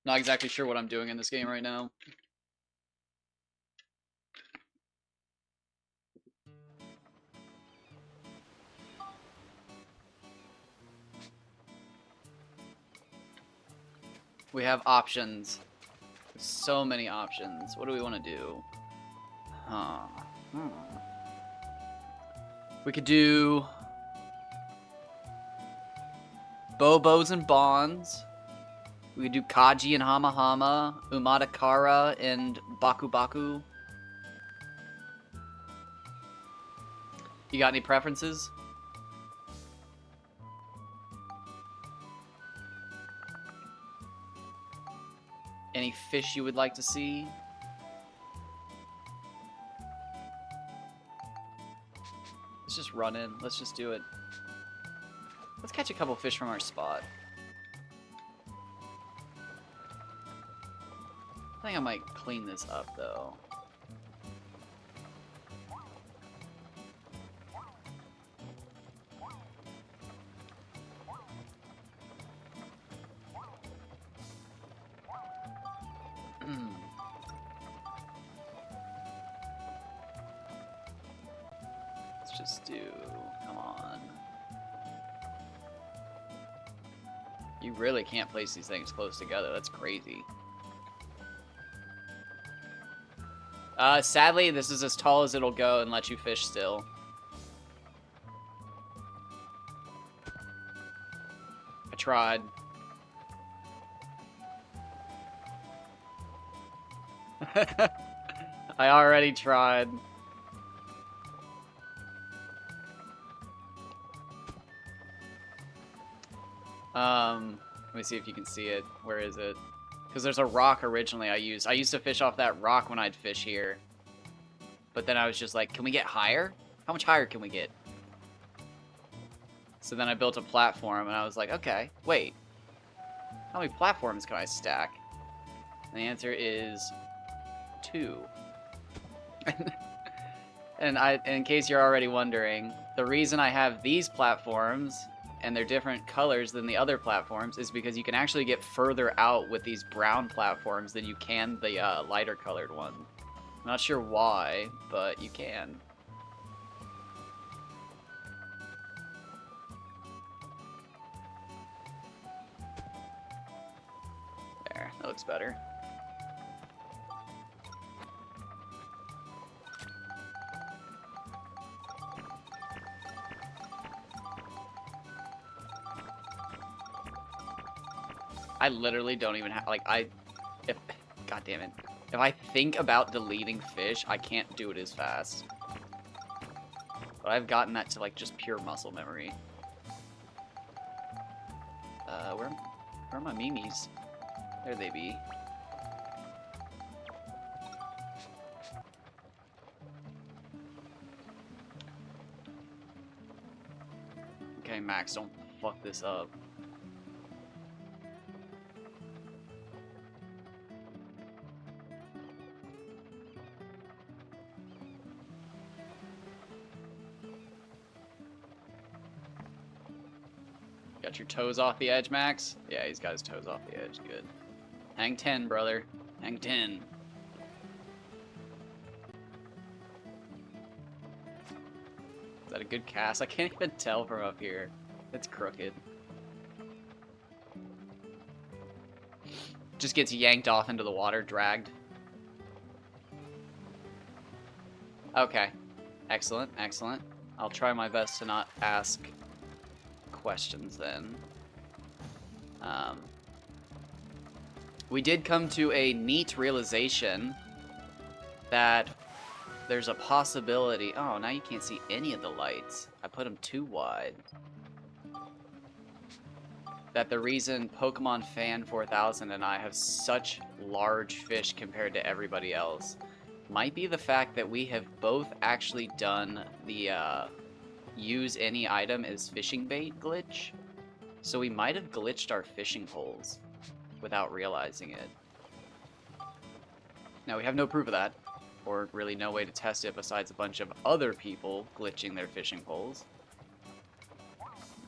Not exactly sure what I'm doing in this game right now. We have options. So many options. What do we want to do? Huh. Hmm. We could do Bobos and Bonds. We could do Kaji and Hamahama, Umadakara and Baku Baku. You got any preferences? Any fish you would like to see? Let's just run in. Let's just do it. Let's catch a couple fish from our spot. I think I might clean this up, though. Let's just do... Come on. You really can't place these things close together. That's crazy. Sadly, this is as tall as it'll go and let you fish still. I tried. I already tried. Let me see if you can see it. Where is it? Because there's a rock originally I used. I used to fish off that rock when I'd fish here. But then I was just like, can we get higher? How much higher can we get? So then I built a platform, and I was like, okay, wait. How many platforms can I stack? And the answer is 2. And in case you're already wondering, the reason I have these platforms and they're different colors than the other platforms is because you can actually get further out with these brown platforms than you can the lighter colored one. I'm not sure why, but you can. There, that looks better. I literally don't even have, like, god damn it. If I think about deleting fish, I can't do it as fast. But I've gotten that to, like, just pure muscle memory. Where are my memes? There they be. Okay, Max, don't fuck this up. Got your toes off the edge, Max? Yeah, he's got his toes off the edge. Good. Hang 10, brother. Hang 10. Is that a good cast? I can't even tell from up here. It's crooked. Just gets yanked off into the water, dragged. Okay. Excellent, excellent. I'll try my best to not ask questions then. We did come to a neat realization that there's a possibility... Oh, now you can't see any of the lights. I put them too wide. That the reason Pokemon Fan 4000 and I have such large fish compared to everybody else might be the fact that we have both actually done the use any item as fishing bait glitch. So we might have glitched our fishing holes without realizing it. Now, we have no proof of that, or really no way to test it besides a bunch of other people glitching their fishing poles.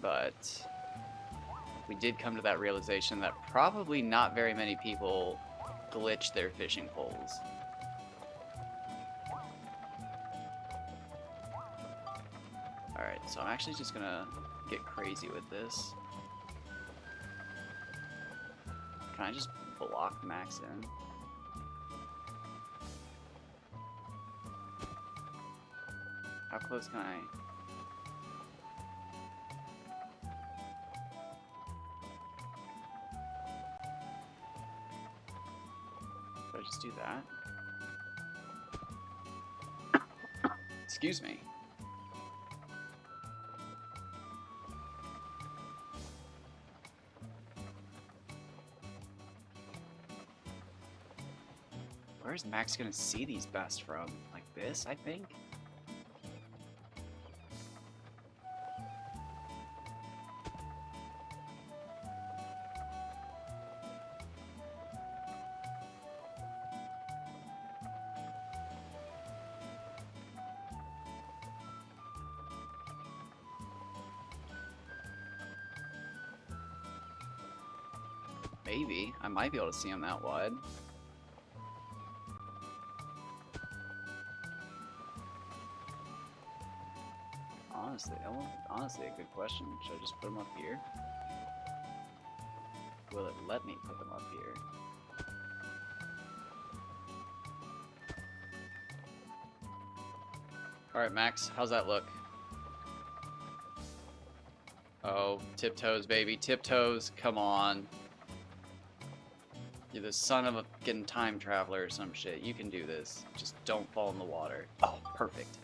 But we did come to that realization that probably not very many people glitch their fishing poles. Alright, so I'm actually just gonna get crazy with this. Can I just block Max in? How close can I? Should I just do that? Excuse me. Where's Max gonna see these best from? Like this, I think? Maybe. I might be able to see him that wide. Honestly, a good question. Should I just put him up here? Will it let me put them up here? Alright, Max, how's that look? Oh, tiptoes, baby, tiptoes, come on. You're the son of a fucking time traveler or some shit. You can do this. Just don't fall in the water. Oh, perfect.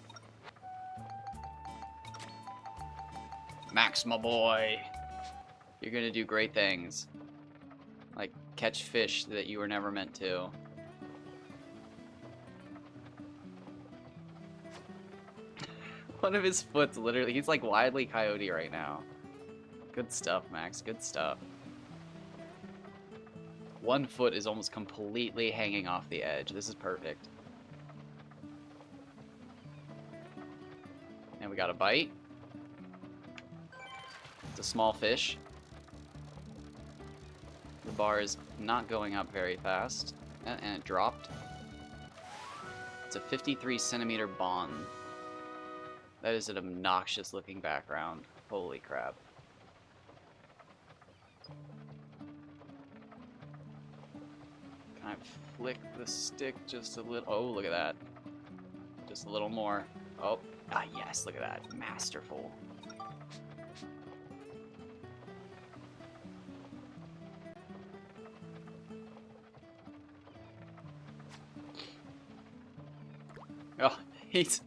Max, my boy. You're gonna do great things. Like, catch fish that you were never meant to. One of his foot's literally... He's like Wile E. Coyote right now. Good stuff, Max. Good stuff. One foot is almost completely hanging off the edge. This is perfect. And we got a bite. It's a small fish. The bar is not going up very fast. And it dropped. It's a 53 centimeter bond. That is an obnoxious looking background. Holy crap. Can I flick the stick just a little? Oh, look at that. Just a little more. Oh, ah, yes, look at that. Masterful. Oh, he's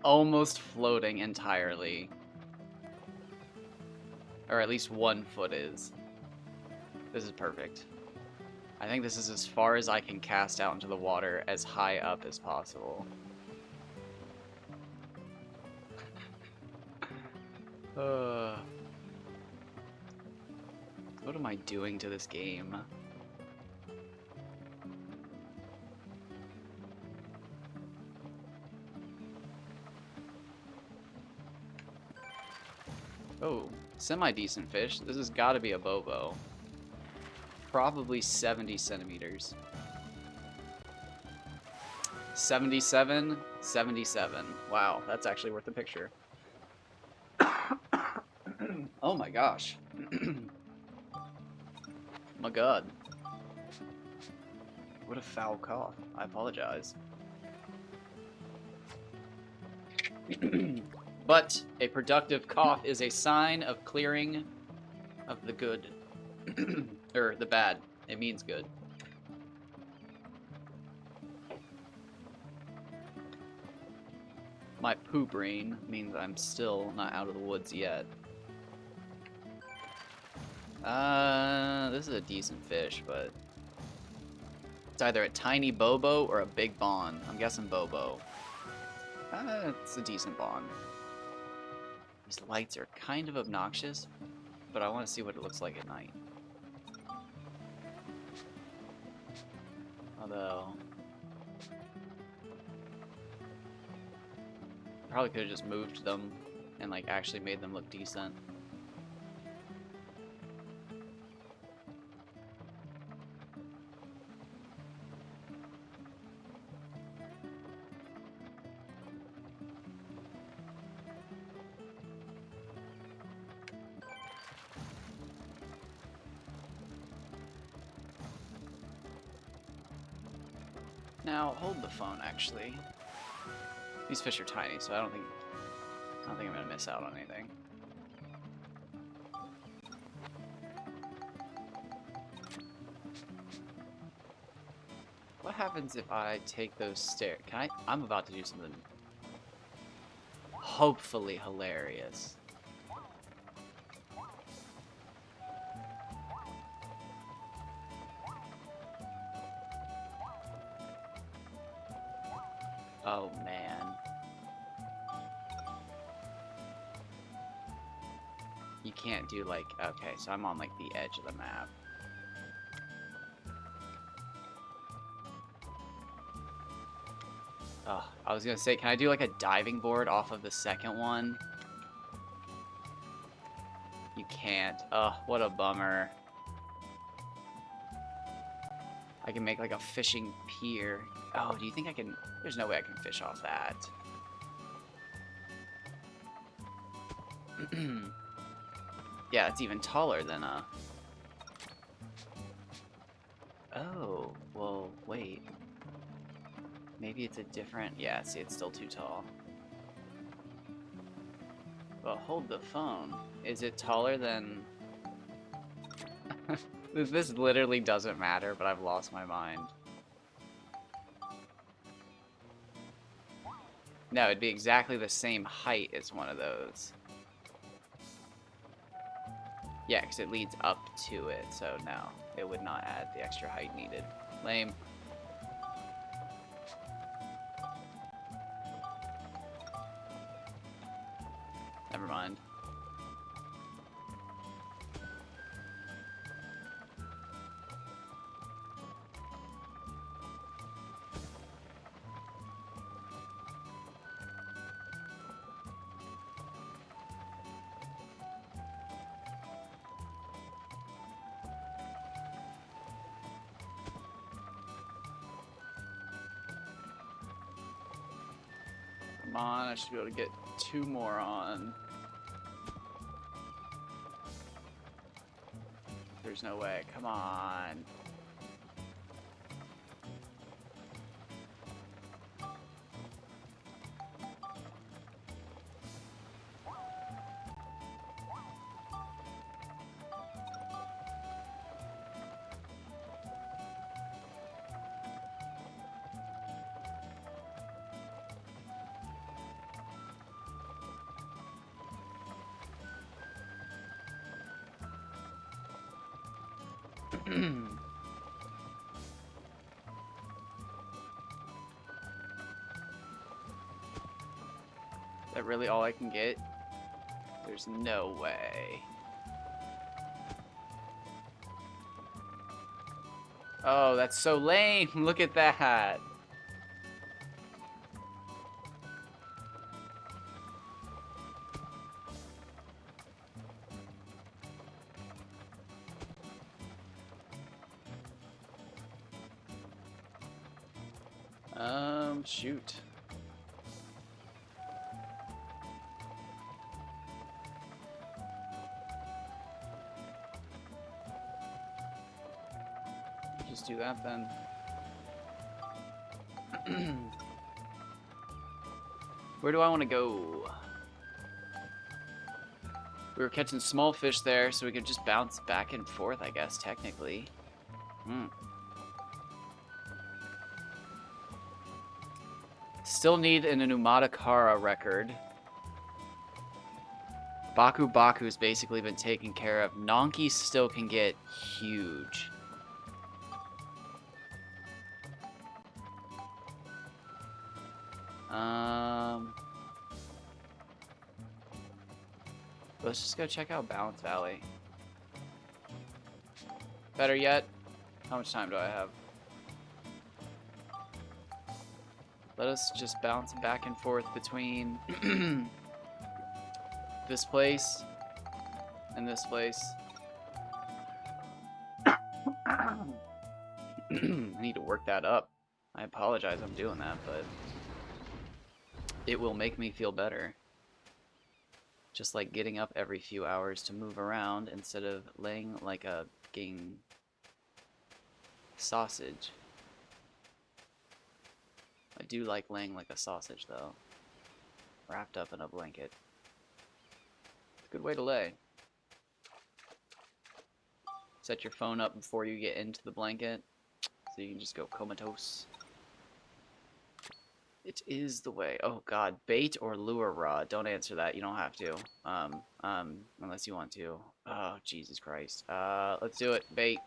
almost floating entirely. Or at least 1 foot is. This is perfect. I think this is as far as I can cast out into the water as high up as possible. What am I doing to this game? Oh, semi-decent fish. This has got to be a bobo. Probably 70 centimeters. 77, 77. Wow, that's actually worth a picture. Oh my gosh. My god. What a foul cough. I apologize. But a productive cough is a sign of clearing of the good. Or the bad. It means good. My poo brain means I'm still not out of the woods yet. This is a decent fish, but it's either a tiny bobo or a big bond. I'm guessing bobo. It's a decent bond. These lights are kind of obnoxious, but I want to see what it looks like at night. Although, probably could have just moved them and like actually made them look decent. Now, hold the phone, actually. These fish are tiny, so I don't think I'm gonna miss out on anything. What happens if I take those stairs? I'm about to do something hopefully hilarious. Oh man. You can't do like, okay, so I'm on like the edge of the map. Oh, I was gonna say, can I do like a diving board off of the second one? You can't. Oh, what a bummer. I can make like a fishing pier. Oh, do you think I can? There's no way I can fish off that. Yeah, it's even taller than a... Oh, well, wait. Maybe it's a different... Yeah, see, it's still too tall. Well, hold the phone. Is it taller than... This literally doesn't matter, but I've lost my mind. No, it'd be exactly the same height as one of those. Yeah, because it leads up to it, so no, it would not add the extra height needed. Lame. Never mind. Come on, I should be able to get 2 more on. There's no way. Come on. That really all I can get? There's no way. Oh, that's so lame. Look at that. Shoot. Just do that then. Where do I want to go? We were catching small fish there, so we could just bounce back and forth, I guess, technically. Still need an Umatakara record. Baku Baku's basically been taken care of. Nonki still can get huge. Let's just go check out Balance Valley. Better yet, how much time do I have? Let us just bounce back and forth between this place and this place. I need to work that up. I apologize I'm doing that, but it will make me feel better. Just like getting up every few hours to move around instead of laying like a fucking sausage. do like laying like a sausage, though. Wrapped up in a blanket. It's a good way to lay. Set your phone up before you get into the blanket, so you can just go comatose. It is the way. Oh god, bait or lure rod? Don't answer that. You don't have to. Unless you want to. Oh, Jesus Christ. Let's do it. Bait.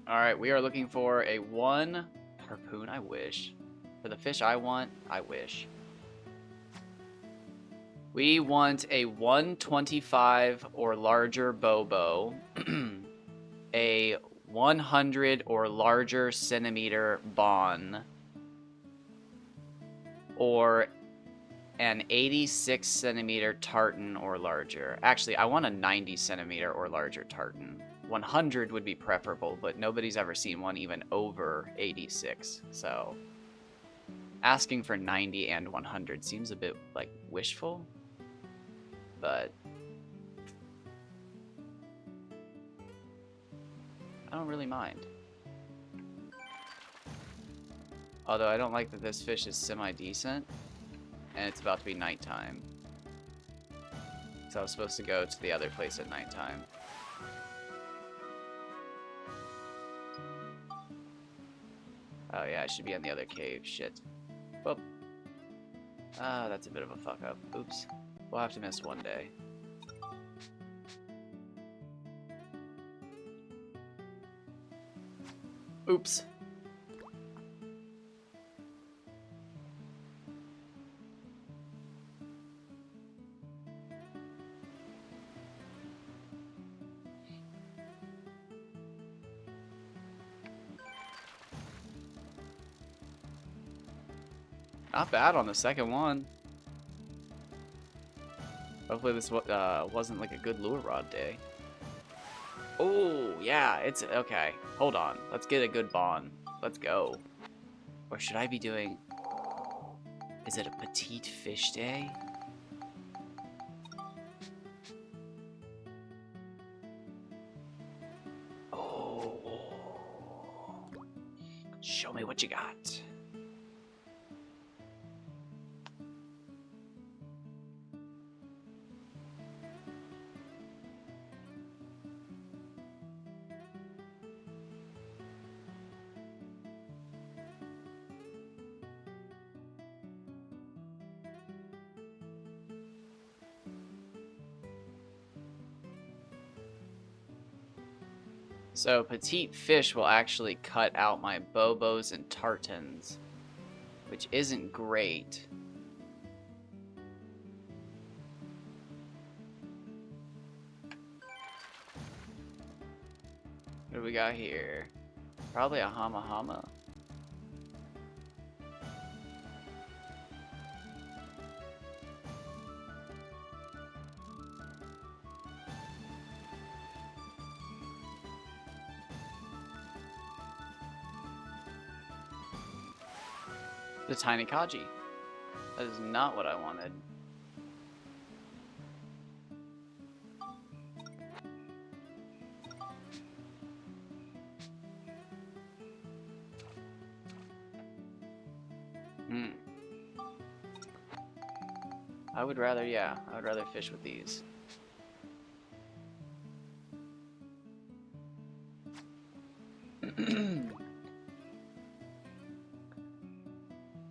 Alright, we are looking for a 1 harpoon, I wish. For the fish I want, I wish. We want a 125 or larger bobo, a 100 or larger centimeter bon, or an 86 centimeter tartan or larger. Actually, I want a 90 centimeter or larger tartan. 100 would be preferable, but nobody's ever seen one even over 86, so asking for 90 and 100 seems a bit, like, wishful, but I don't really mind. Although I don't like that this fish is semi-decent, and it's about to be nighttime. So I was supposed to go to the other place at nighttime. Oh yeah, I should be on the other cave. Shit. Well, that's a bit of a fuck up. Oops. We'll have to miss one day. Oops. Not bad on the second one. Hopefully this wasn't like a good lure rod day. Oh, yeah, it's okay. Hold on. Let's get a good bond. Let's go. Or should I be doing... Is it a petite fish day? Oh. Show me what you got. So petite fish will actually cut out my bobos and tartans, which isn't great. What do we got here? Probably a hama hama. The tiny kaji. That is not what I wanted. I would rather, yeah, I would rather fish with these.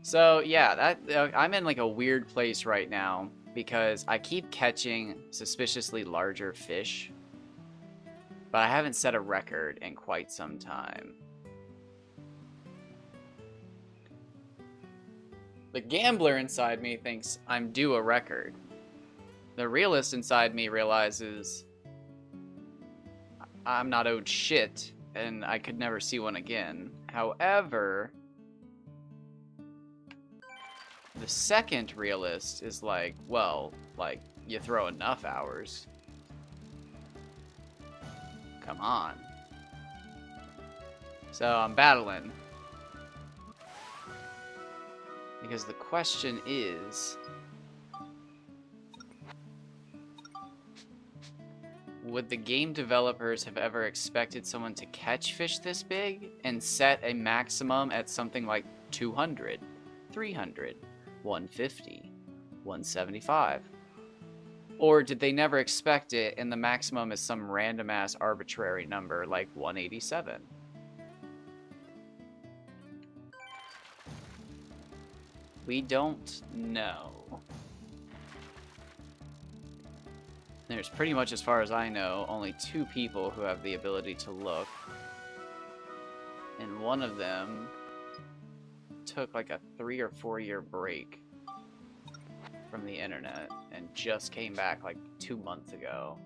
So yeah, I'm in like a weird place right now because I keep catching suspiciously larger fish, but I haven't set a record in quite some time. The gambler inside me thinks I'm due a record. The realist inside me realizes I'm not owed shit and I could never see one again. However, the second realist is like, well, like, you throw enough hours. Come on. So I'm battling. Because the question is, would the game developers have ever expected someone to catch fish this big and set a maximum at something like 200, 300, 150, 175? Or did they never expect it and the maximum is some random ass arbitrary number like 187? We don't know. There's pretty much, as far as I know, only 2 people who have the ability to look. And one of them took like a 3 or 4 year break from the internet and just came back like 2 months ago.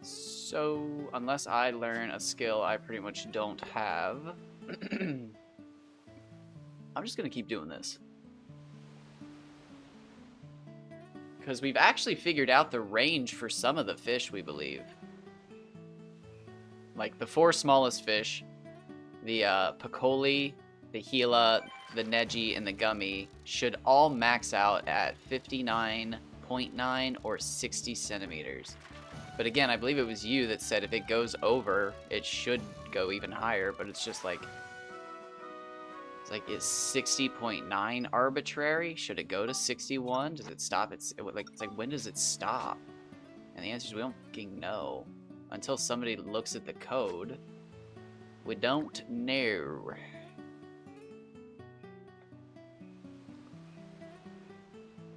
So, unless I learn a skill I pretty much don't have, I'm just gonna keep doing this. Because we've actually figured out the range for some of the fish, we believe. Like the 4 smallest fish, the Picoli, the Gila, the Neji, and the Gummy should all max out at 59.9 or 60 centimeters. But again, I believe it was you that said if it goes over, it should go even higher, but it's just like... It's like, is 60.9 arbitrary? Should it go to 61? Does it stop? It's like, when does it stop? And the answer is we don't fucking know. Until somebody looks at the code, we don't know.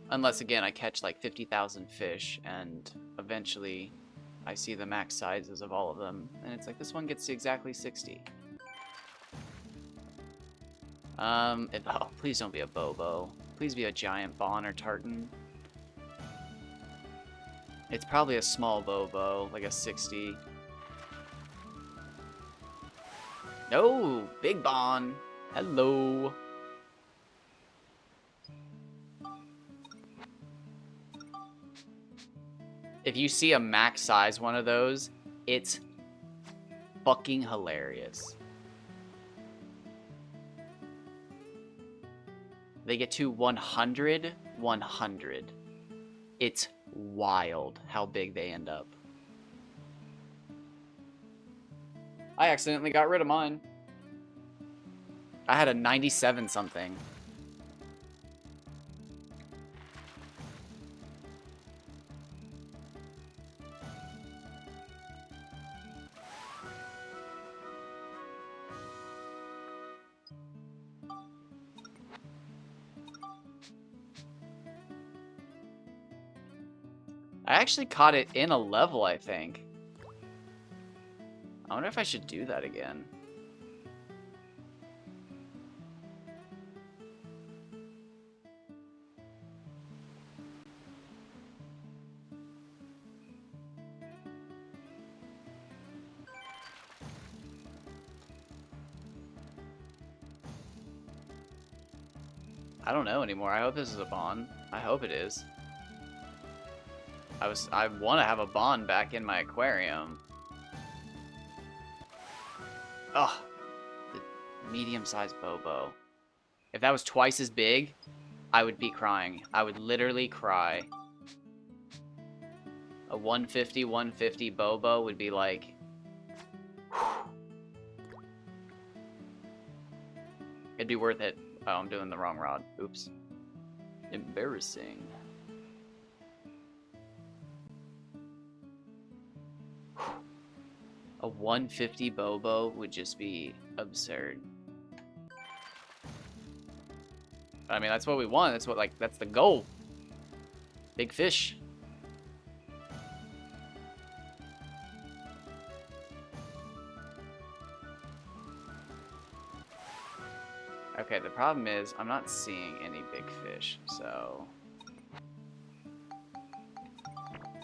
Unless, again, I catch like 50,000 fish and eventually I see the max sizes of all of them. And it's like, this one gets to exactly 60. Oh, please don't be a Bobo. Please be a giant Bon or Tartan. It's probably a small Bobo, like a 60. No, big Bon. Hello. If you see a max size one of those, it's fucking hilarious. They get to 100, 100. It's wild how big they end up. I accidentally got rid of mine. I had a 97 something. I actually caught it in a level, I think. I wonder if I should do that again. I don't know anymore. I hope this is a Bon. I hope it is. I want to have a Bon back in my aquarium. Ugh. The medium-sized Bobo. If that was twice as big, I would be crying. I would literally cry. A 150 Bobo would be like... whew. It'd be worth it. Oh, I'm doing the wrong rod. Oops. Embarrassing. A 150 Bobo would just be absurd. I mean, that's what we want. That's what, like, that's the goal. Big fish. Okay, the problem is I'm not seeing any big fish, so...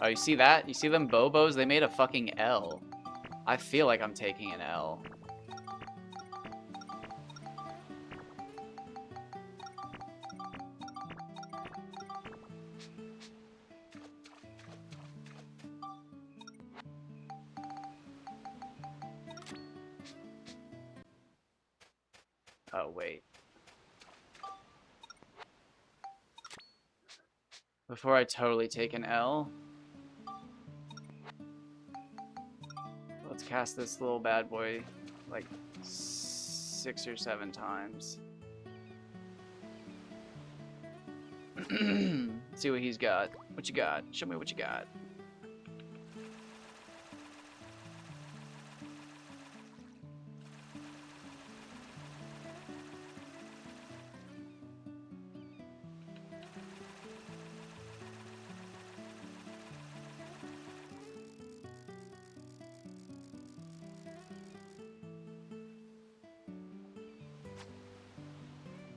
Oh, you see that? You see them Bobos? They made a fucking L. I feel like I'm taking an L. Oh, wait. Before I totally take an L, let's cast this little bad boy like 6 or 7 times. See what he's got. What you got? Show me what you got.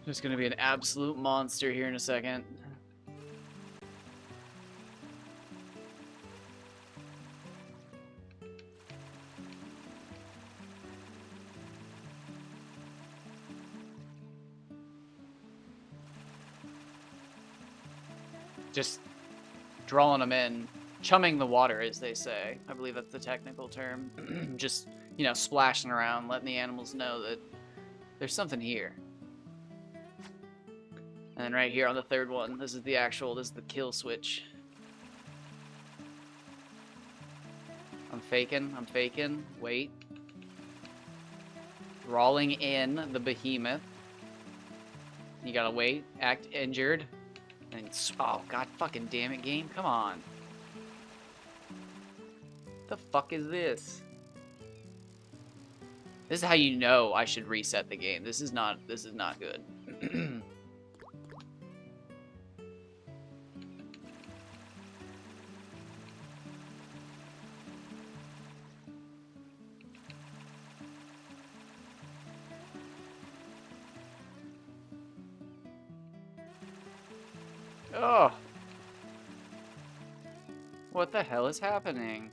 Just gonna be an absolute monster here in a second. Just drawing them in. Chumming the water, as they say. I believe that's the technical term. Just, you know, splashing around, letting the animals know that there's something here. And then right here on the third one, this is the kill switch. I'm faking. Wait. Rolling in the behemoth. You gotta wait, act injured. And oh god fucking damn it, game, come on. The fuck is this? This is how you know I should reset the game. This is not good. Oh. What the hell is happening?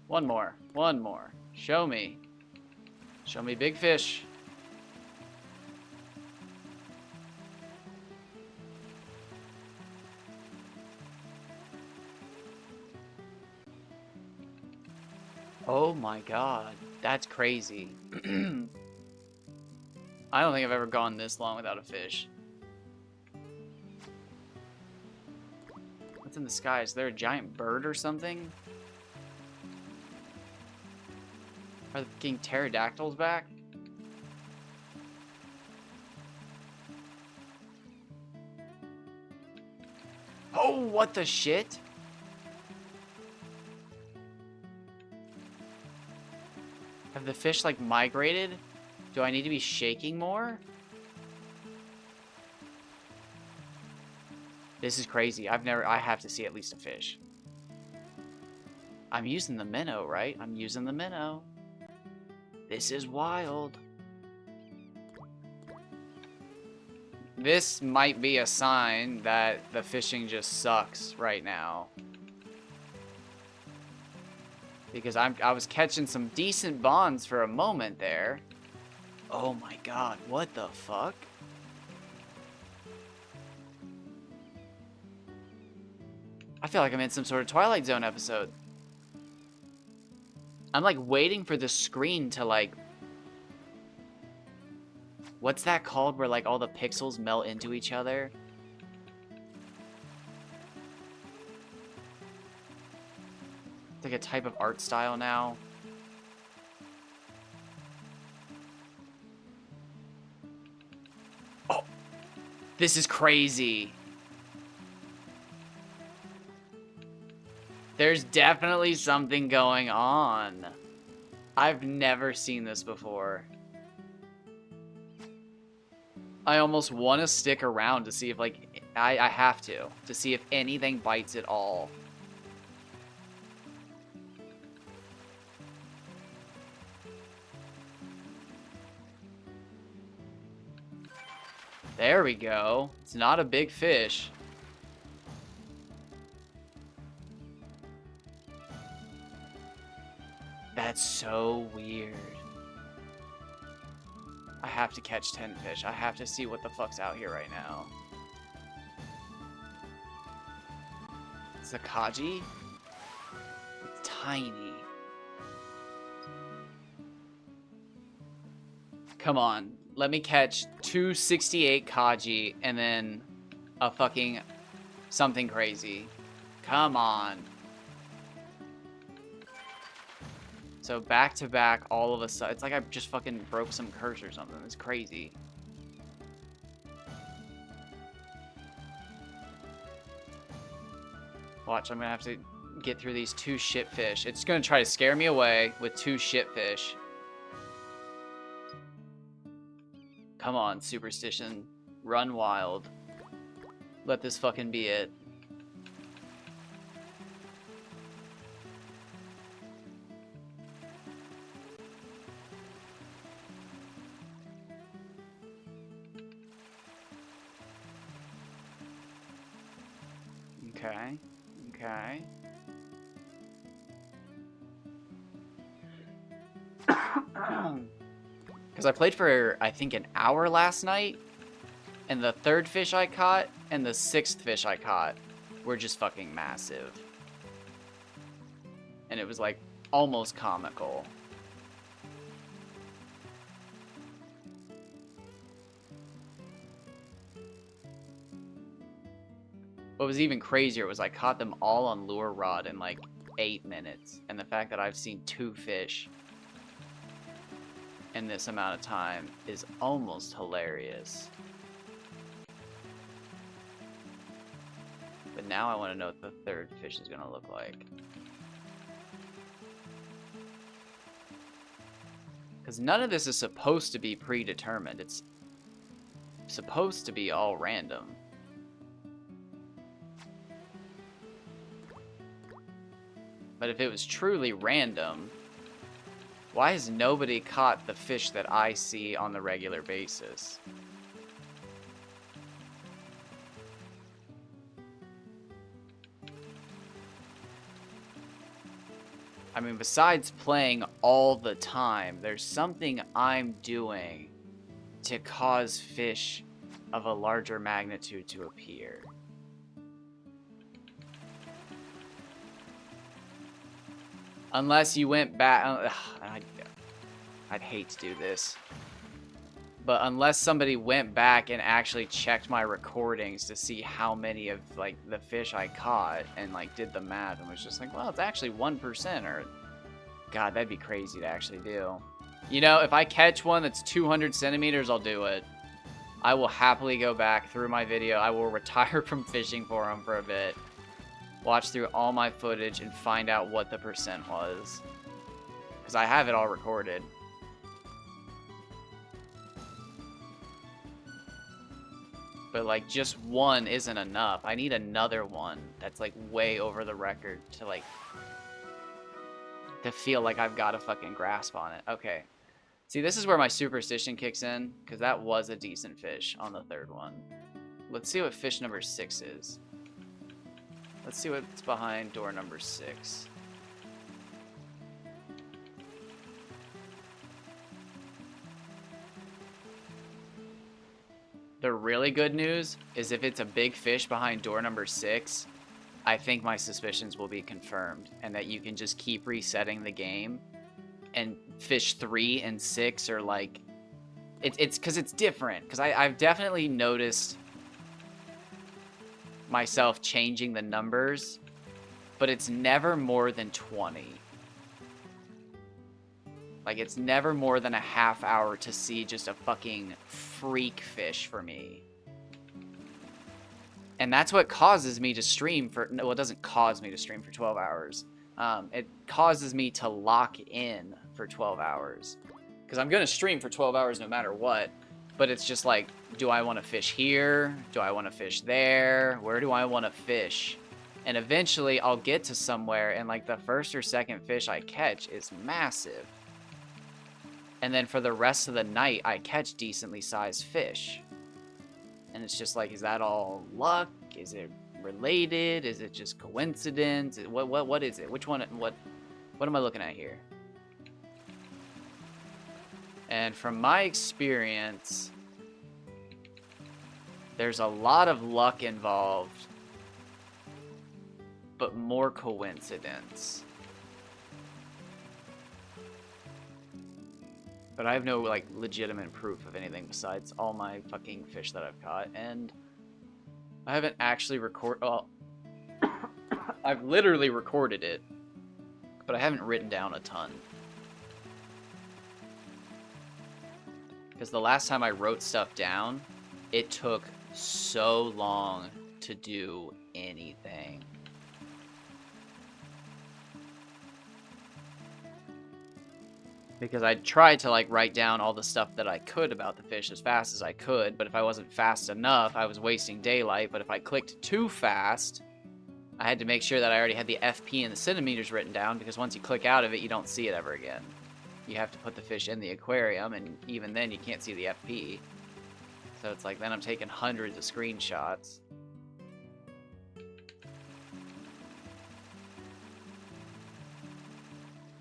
One more. Show me. Show me big fish. Oh my god. That's crazy. I don't think I've ever gone this long without a fish. What's in the sky? Is there a giant bird or something? Are the fucking pterodactyls back? Oh, what the shit? Have the fish, like, migrated? Do I need to be shaking more? This is crazy. I have to see at least a fish. I'm using the minnow, right? I'm using the minnow. This is wild. This might be a sign that the fishing just sucks right now. Because I was catching some decent bonds for a moment there. Oh my god, what the fuck? I feel like I'm in some sort of Twilight Zone episode. I'm like waiting for the screen to like... What's that called where like all the pixels melt into each other? It's like a type of art style now. Oh! This is crazy. There's definitely something going on. I've never seen this before. I almost want to stick around to see if, like, I have to see if anything bites at all. There we go. It's not a big fish. That's so weird. I have to catch 10 fish. I have to see what the fuck's out here right now. Zakaji? It's tiny. Come on. let me catch 268 Kaji and then a fucking something crazy. Come on. So back to back, all of a sudden, it's like I just fucking broke some curse or something. It's crazy. Watch, I'm gonna have to get through these 2 shit fish. It's gonna try to scare me away with 2 shit fish. Come on, Superstition. Run wild. Let this fucking be it. Okay. Okay. Because I played for, I think, an hour last night, and the 3rd fish I caught and the 6th fish I caught were just fucking massive. And it was, like, almost comical. What was even crazier was I caught them all on lure rod in, like, 8 minutes. And the fact that I've seen 2 fish in this amount of time is almost hilarious. But now I want to know what the 3rd fish is going to look like. Because none of this is supposed to be predetermined. It's supposed to be all random. But if it was truly random, why has nobody caught the fish that I see on the regular basis? I mean, besides playing all the time, there's something I'm doing to cause fish of a larger magnitude to appear. Unless you went back... I'd hate to do this. But unless somebody went back and actually checked my recordings to see how many of, like, the fish I caught and, like, did the math and was just like, well, it's actually 1% or... God, that'd be crazy to actually do. You know, if I catch one that's 200 centimeters, I'll do it. I will happily go back through my video. I will retire from fishing for them for a bit. Watch through all my footage and find out what the percent was. Because I have it all recorded. But, like, just one isn't enough. I need another one that's, like, way over the record to, like, to feel like I've got a fucking grasp on it. Okay. See, this is where my superstition kicks in, because that was a decent fish on the 3rd one. Let's see what fish number 6 is. Let's see what's behind door number 6. The really good news is if it's a big fish behind door number 6, I think my suspicions will be confirmed and that you can just keep resetting the game and fish 3 and 6 are like... It's because it's different. Because I've definitely noticed myself changing the numbers, but it's never more than 20. Like, it's never more than a half hour to see just a fucking freak fish for me. And that's what causes me to stream for... Well, it doesn't cause me to stream for 12 hours. It causes me to lock in for 12 hours. Because I'm going to stream for 12 hours no matter what. But it's just like, do I want to fish here? Do I want to fish there? Where do I want to fish? And eventually I'll get to somewhere and like the first or second fish I catch is massive. And then for the rest of the night, I catch decently sized fish. And it's just like, is that all luck? Is it related? Is it just coincidence? What is it? Which one? What am I looking at here? And from my experience, there's a lot of luck involved, but more coincidence. But I have no, like, legitimate proof of anything besides all my fucking fish that I've caught, and I haven't actually well, I've literally recorded it, but I haven't written down a ton. Because the last time I wrote stuff down, it took so long to do anything. Because I tried to, like, write down all the stuff that I could about the fish as fast as I could, but if I wasn't fast enough, I was wasting daylight. But if I clicked too fast, I had to make sure that I already had the FP and the centimeters written down, because once you click out of it, you don't see it ever again. You have to put the fish in the aquarium, and even then you can't see the FP. So it's like, then I'm taking hundreds of screenshots.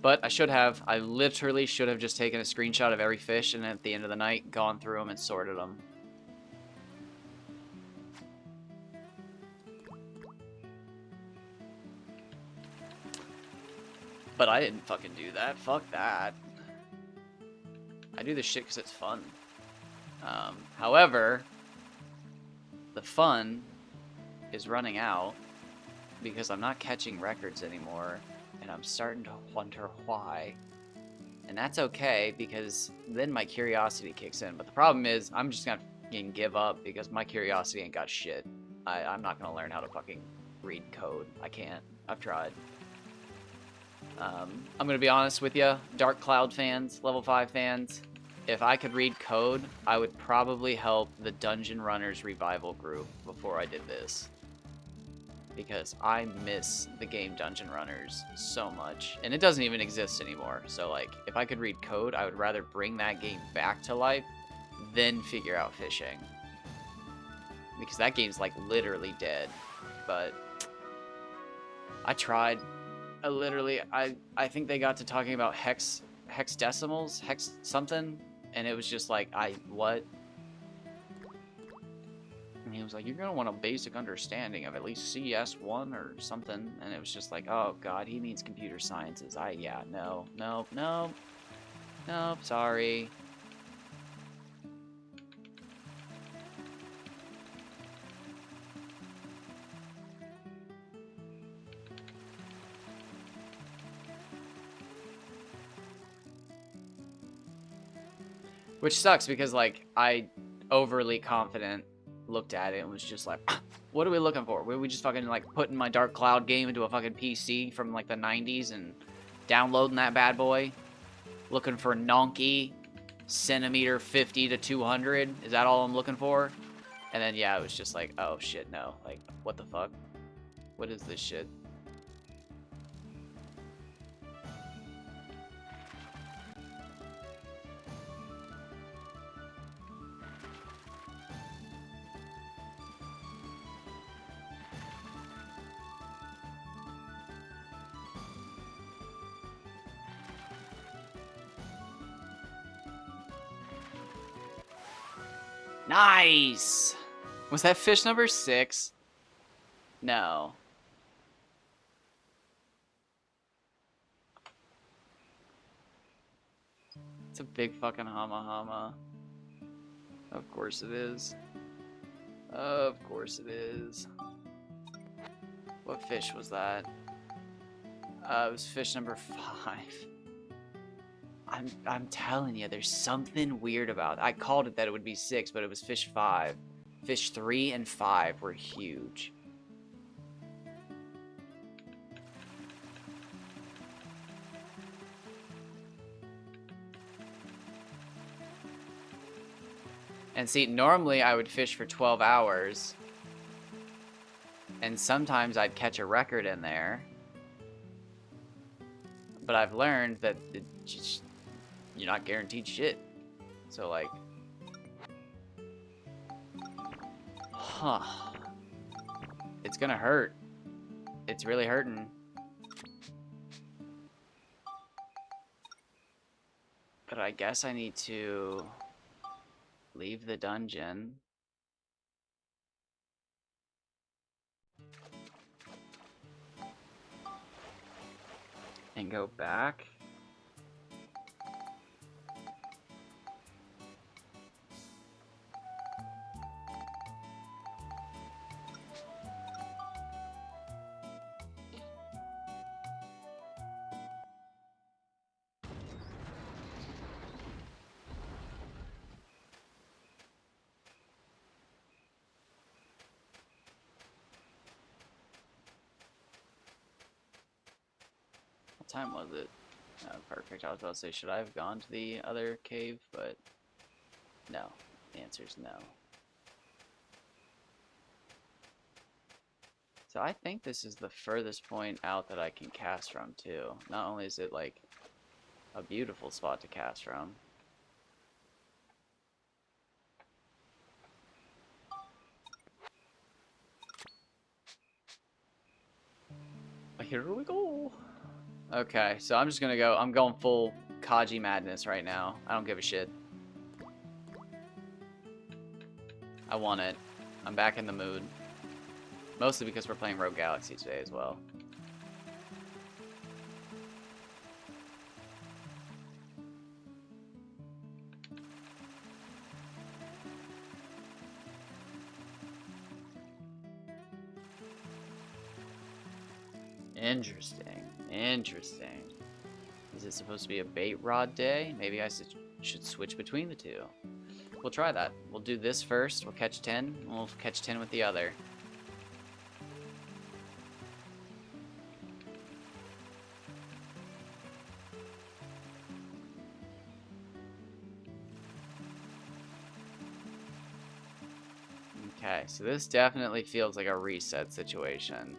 But I literally should have just taken a screenshot of every fish and at the end of the night gone through them and sorted them. But I didn't fucking do that. Fuck that. I do this shit because it's fun. However, the fun is running out because I'm not catching records anymore, and I'm starting to wonder why. And that's okay, because then my curiosity kicks in. But the problem is, I'm just gonna fucking give up because my curiosity ain't got shit. I'm not gonna learn how to fucking read code. I can't. I've tried. I'm gonna be honest with you, Dark Cloud fans, Level 5 fans. If I could read code, I would probably help the Dungeon Runners revival group before I did this. Because I miss the game Dungeon Runners so much. And it doesn't even exist anymore. So, like, if I could read code, I would rather bring that game back to life than figure out fishing. Because that game's, like, literally dead. But I tried. I think they got to talking about hex decimals, hex something, and it was just like, what? And he was like, you're going to want a basic understanding of at least CS1 or something. And it was just like, oh, God, he means computer sciences. No, sorry. Which sucks because, like, I overly confident looked at it and was just like, what are we looking for? Were we just fucking, like, putting my Dark Cloud game into a fucking PC from, like, the 90s and downloading that bad boy? Looking for Nonky, centimeter 50 to 200? Is that all I'm looking for? And then, yeah, it was just like, oh, shit, no. Like, what the fuck? What is this shit? Nice! Was that fish number 6? No. It's a big fucking hama. Of course it is. Of course it is. What fish was that? It was fish number 5. I'm telling you, there's something weird about it. I called it that it would be 6, but it was fish 5. Fish 3 and 5 were huge. And see, normally I would fish for 12 hours. And sometimes I'd catch a record in there. But I've learned that you're not guaranteed shit. So, like... Huh. It's gonna hurt. It's really hurting. But I guess I need to leave the dungeon. And go back. time was it? Oh, perfect. I was about to say, should I have gone to the other cave? But no. The answer is no. So I think this is the furthest point out that I can cast from, too. Not only is it, like, a beautiful spot to cast from. Here we go. Okay, so I'm just gonna go. I'm going full Kaji madness right now. I don't give a shit. I want it. I'm back in the mood. Mostly because we're playing Rogue Galaxy today as well. Interesting. Interesting. Is it supposed to be a bait rod day? Maybe I should switch between the two. We'll try that. We'll do this first. We'll catch 10. And we'll catch 10 with the other. Okay, so this definitely feels like a reset situation.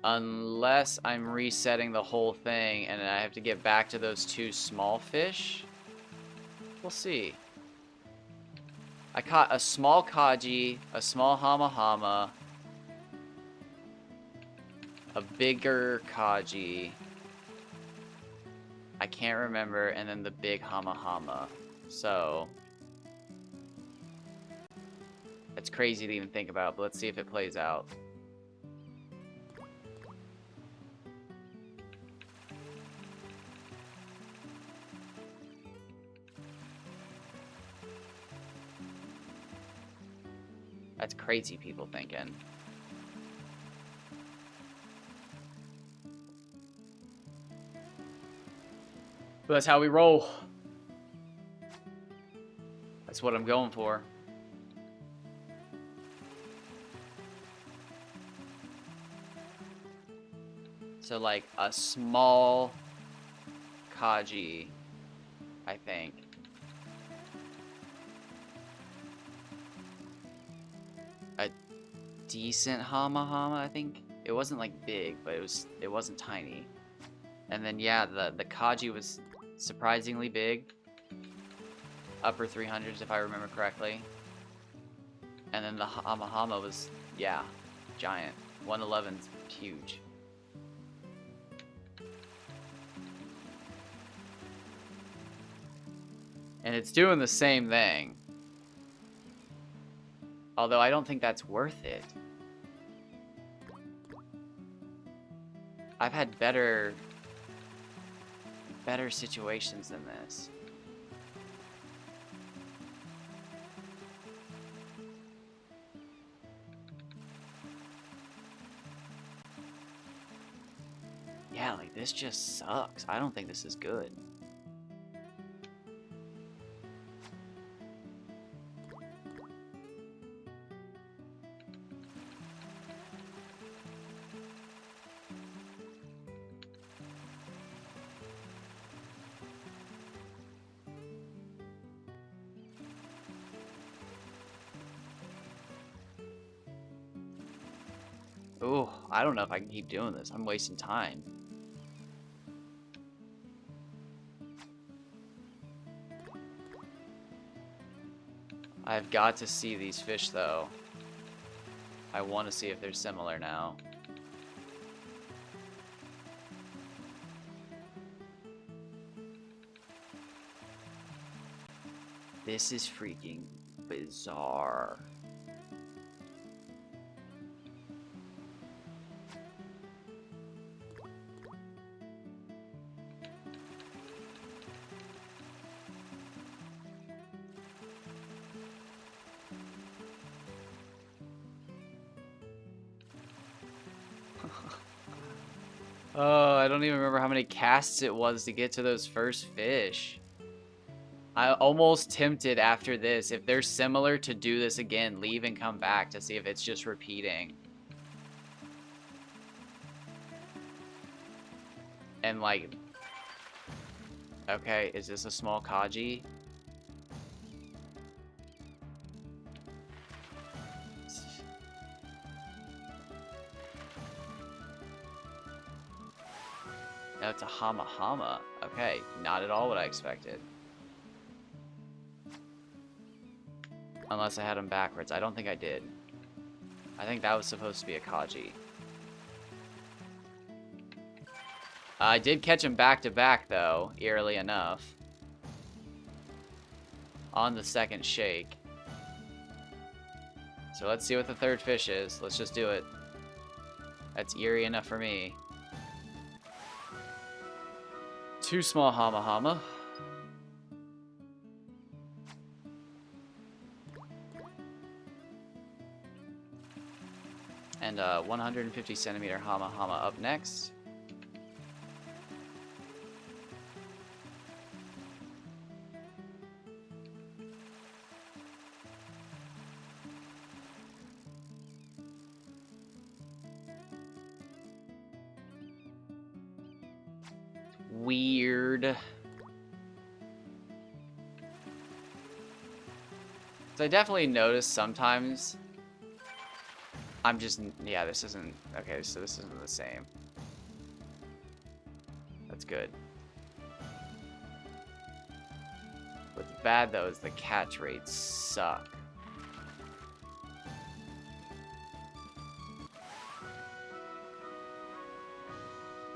Unless I'm resetting the whole thing and I have to get back to those two small fish. We'll see. I caught a small Kaji, a small Hama Hama, a bigger Kaji. I can't remember, and then the big Hama Hama. So it's crazy to even think about, but let's see if it plays out. That's crazy people thinking. But that's how we roll. That's what I'm going for. So like a small Kaji, I think. A decent Hama Hama, I think. It wasn't like big, but it wasn't tiny. And then yeah, the Kaji was surprisingly big. Upper 300s if I remember correctly. And then the Hama Hama was, yeah, giant. 111's huge. And it's doing the same thing. Although I don't think that's worth it. I've had better situations than this. Yeah, like this just sucks. I don't think this is good. Ooh, I don't know if I can keep doing this. I'm wasting time. I've got to see these fish, though. I want to see if they're similar now. This is freaking bizarre. Oh, I don't even remember how many casts it was to get to those first fish. I'm almost tempted after this, if they're similar, to do this again, leave and come back to see if it's just repeating. And like, okay, is this a small Kaji? No, it's a Hama Hama. Okay, not at all what I expected. Unless I had them backwards. I don't think I did. I think that was supposed to be a Kaji. I did catch him back to back, though, eerily enough. On the second shake. So let's see what the third fish is. Let's just do it. That's eerie enough for me. Two small Hama Hama. And 150 centimeter Hama Hama up next. Weird. So I definitely notice sometimes I'm just, yeah, this isn't, okay, so this isn't the same. That's good. What's bad though is the catch rates suck.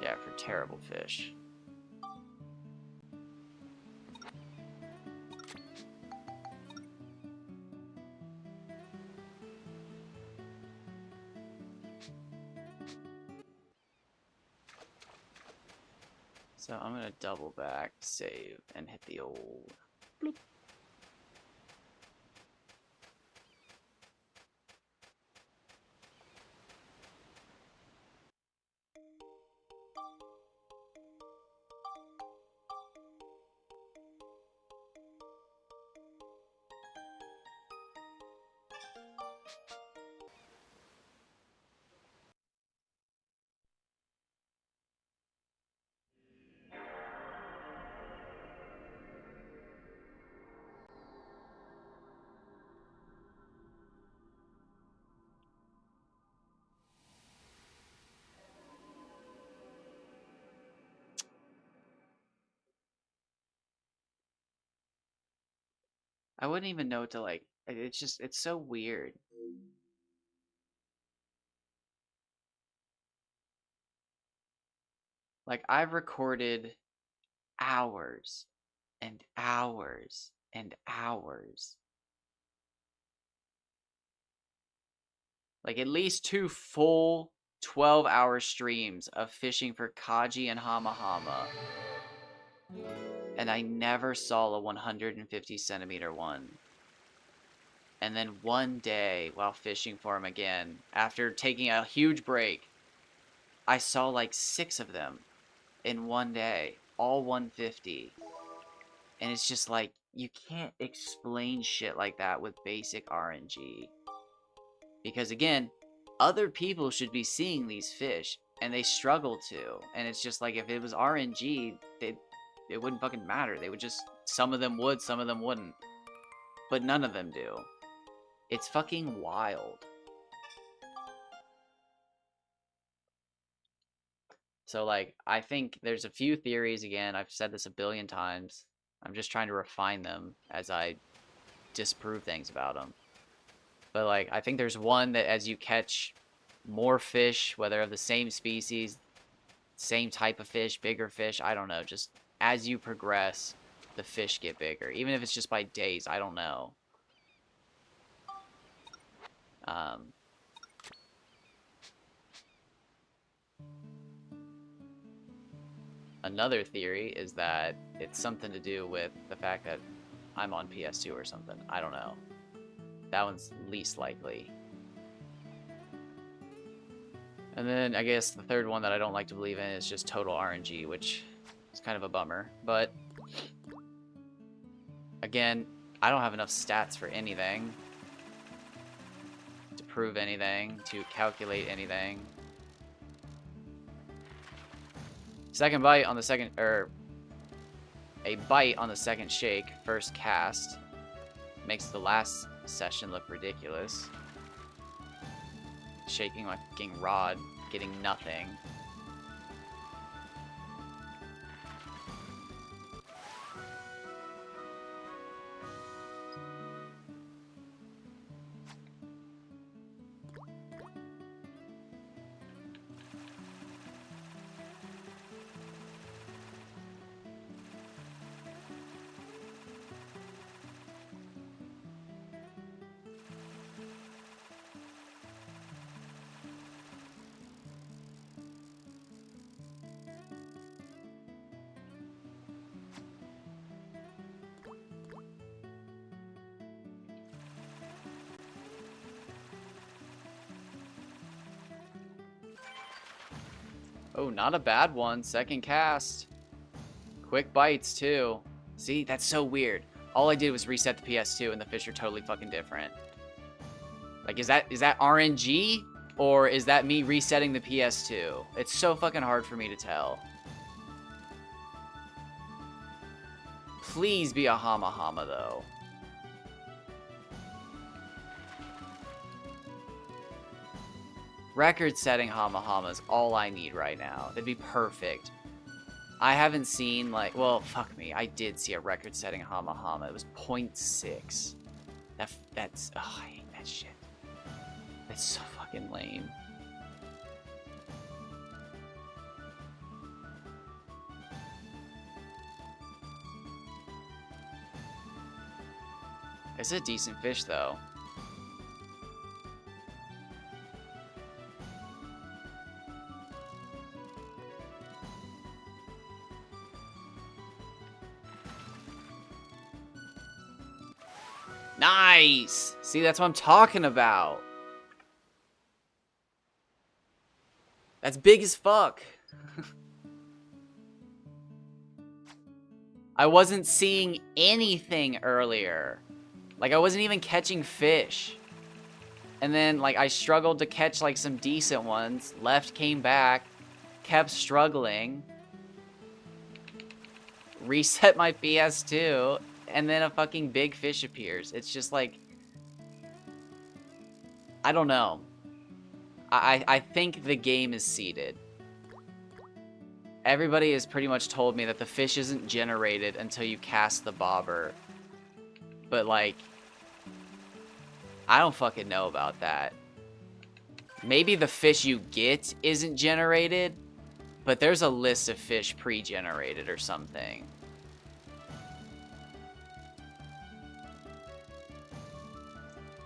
Yeah, for terrible fish. So I'm gonna double back, save, and hit the old bloop. I wouldn't even know what to like, it's just, it's so weird. Like, I've recorded hours and hours and hours. Like, at least 2 full 12-hour streams of fishing for Kaji and Hama Hama. And I never saw a 150 centimeter one. And then one day, while fishing for him again, after taking a huge break, I saw like 6 of them in one day, all 150. And it's just like, you can't explain shit like that with basic RNG. Because again, other people should be seeing these fish, and they struggle to. And it's just like, if it was RNG, it wouldn't fucking matter. They would just, some of them would, some of them wouldn't. But none of them do. It's fucking wild. So, like, I think there's a few theories, again, I've said this a billion times. I'm just trying to refine them as I disprove things about them. But, like, I think there's one that as you catch more fish, whether of the same species, same type of fish, bigger fish, I don't know, just as you progress, the fish get bigger. Even if it's just by days, I don't know. Another theory is that it's something to do with the fact that I'm on PS2 or something. I don't know. That one's least likely. And then I guess the third one that I don't like to believe in is just total RNG, which is kind of a bummer. But Again, I don't have enough stats for anything. To prove anything, to calculate anything. Second bite on the second, a bite on the second shake, first cast. Makes the last session look ridiculous. Shaking my fucking rod, getting nothing. Oh, not a bad one. Second cast. Quick bites, too. See, that's so weird. All I did was reset the PS2 and the fish are totally fucking different. Like, is that RNG? Or is that me resetting the PS2? It's so fucking hard for me to tell. Please be a Hama Hama, though. Record-setting Hama Hama is all I need right now. That'd be perfect. I haven't seen, like... Well, fuck me. I did see a record-setting Hama Hama. It was 0.6. That's... Oh, I hate that shit. That's so fucking lame. It's a decent fish, though. Nice! See, that's what I'm talking about. That's big as fuck. I wasn't seeing anything earlier. Like, I wasn't even catching fish. And then, like, I struggled to catch, like, some decent ones. Left, came back. Kept struggling. Reset my PS2. And then a fucking big fish appears. It's just like... I don't know. I think the game is seeded. Everybody has pretty much told me that the fish isn't generated until you cast the bobber. But, like... I don't fucking know about that. Maybe the fish you get isn't generated, but there's a list of fish pre-generated or something.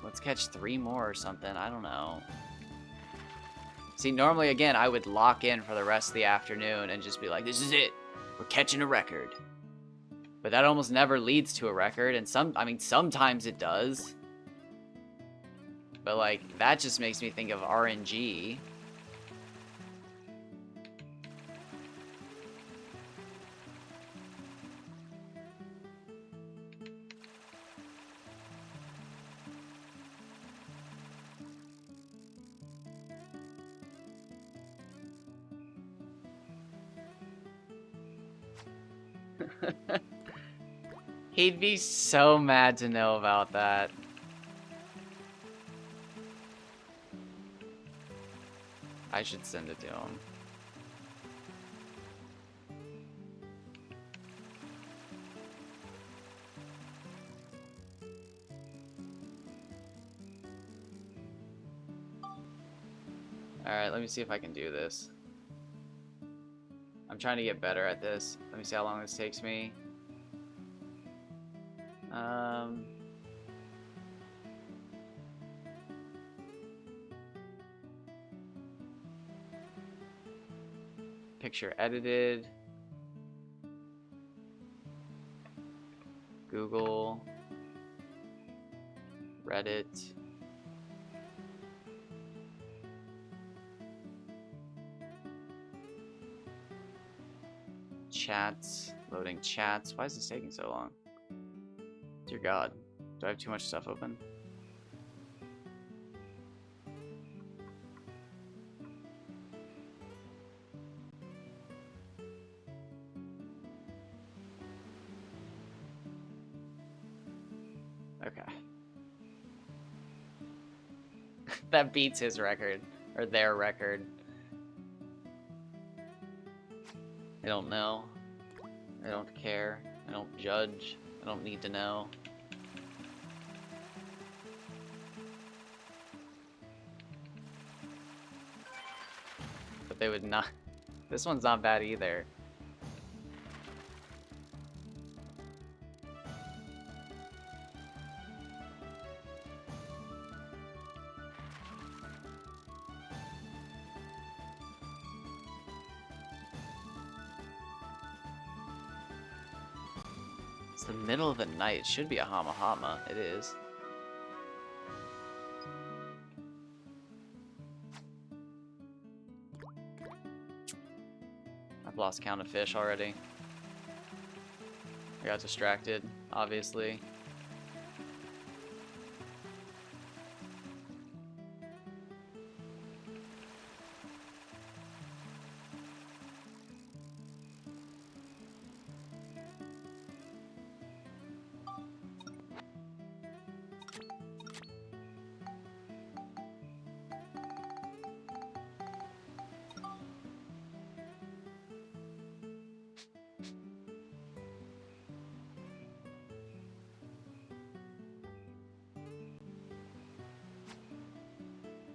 Let's catch 3 more or something. I don't know. See, normally, again, I would lock in for the rest of the afternoon and just be like, this is it. We're catching a record. But that almost never leads to a record, and sometimes it does. But, like, that just makes me think of RNG. He'd be so mad to know about that. I should send it to him. Alright, let me see if I can do this. I'm trying to get better at this. Let me see how long this takes me. Picture edited. Google. Reddit. Chats. Loading chats. Why is this taking so long? Dear God. Do I have too much stuff open? Okay. That beats his record. Or their record. I don't know. I don't care. I don't judge. I don't need to know. But they would not... This one's not bad either. It's the middle of the night. It should be a Hama Hama. It is. I've lost count of fish already. I got distracted, obviously.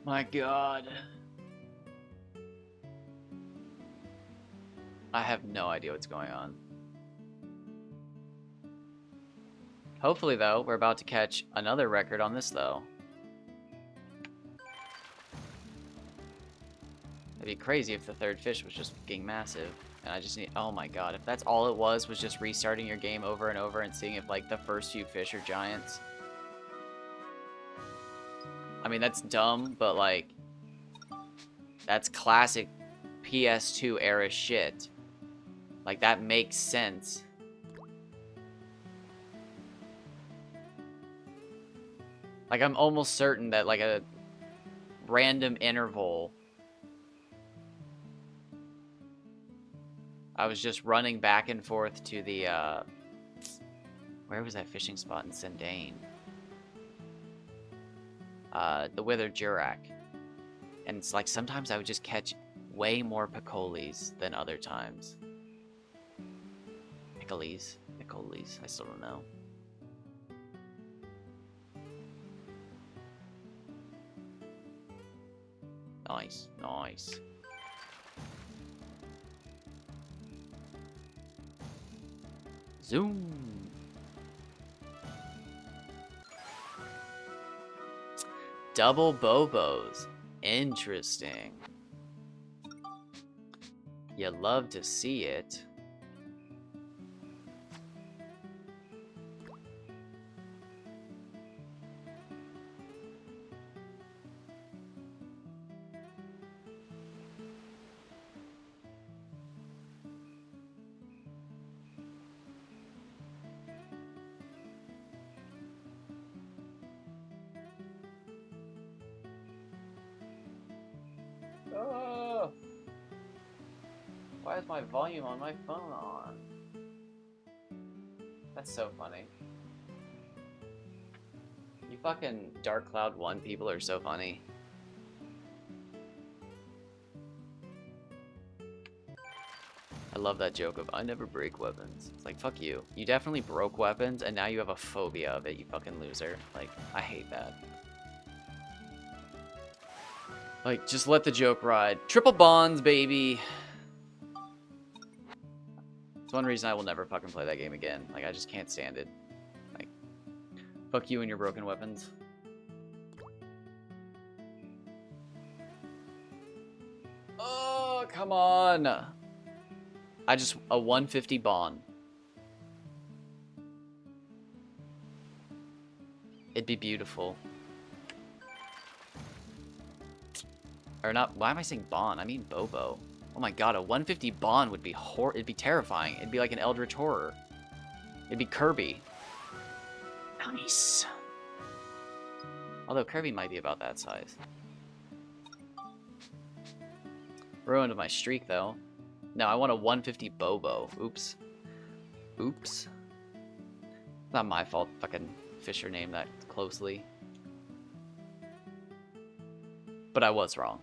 My God. I have no idea what's going on. Hopefully, though, we're about to catch another record on this, though. It'd be crazy if the third fish was just fucking massive. And I just need... Oh my God. If that's all it was just restarting your game over and over and seeing if, like, the first few fish are giants. I mean, that's dumb, but, like... That's classic PS2 era shit. Like, that makes sense. Like, I'm almost certain that, like, a random interval... I was just running back and forth to the, where was that fishing spot in Sendane? The Withered Jurak. And it's like, sometimes I would just catch way more picolis than other times. Picolis? Picolis? I still don't know. Nice, nice. Zoom. Double Bobos. Interesting. You love to see it. Oh. Why is my volume on my phone on? That's so funny. You fucking Dark Cloud 1 people are so funny. I love that joke of, I never break weapons. It's like, fuck you. You definitely broke weapons, and now you have a phobia of it, you fucking loser. Like, I hate that. Like, just let the joke ride. Triple bonds, baby! It's one reason I will never fucking play that game again. Like, I just can't stand it. Like, fuck you and your broken weapons. Oh, come on! A 150 bond. It'd be beautiful. Or not, why am I saying bond? I mean Bobo. Oh my God, a 150 bond would be it'd be terrifying. It'd be like an Eldritch Horror. It'd be Kirby. Nice. Although Kirby might be about that size. Ruined my streak, though. No, I want a 150 Bobo. Oops. Oops. Not my fault. Fucking Fisher named that closely. But I was wrong.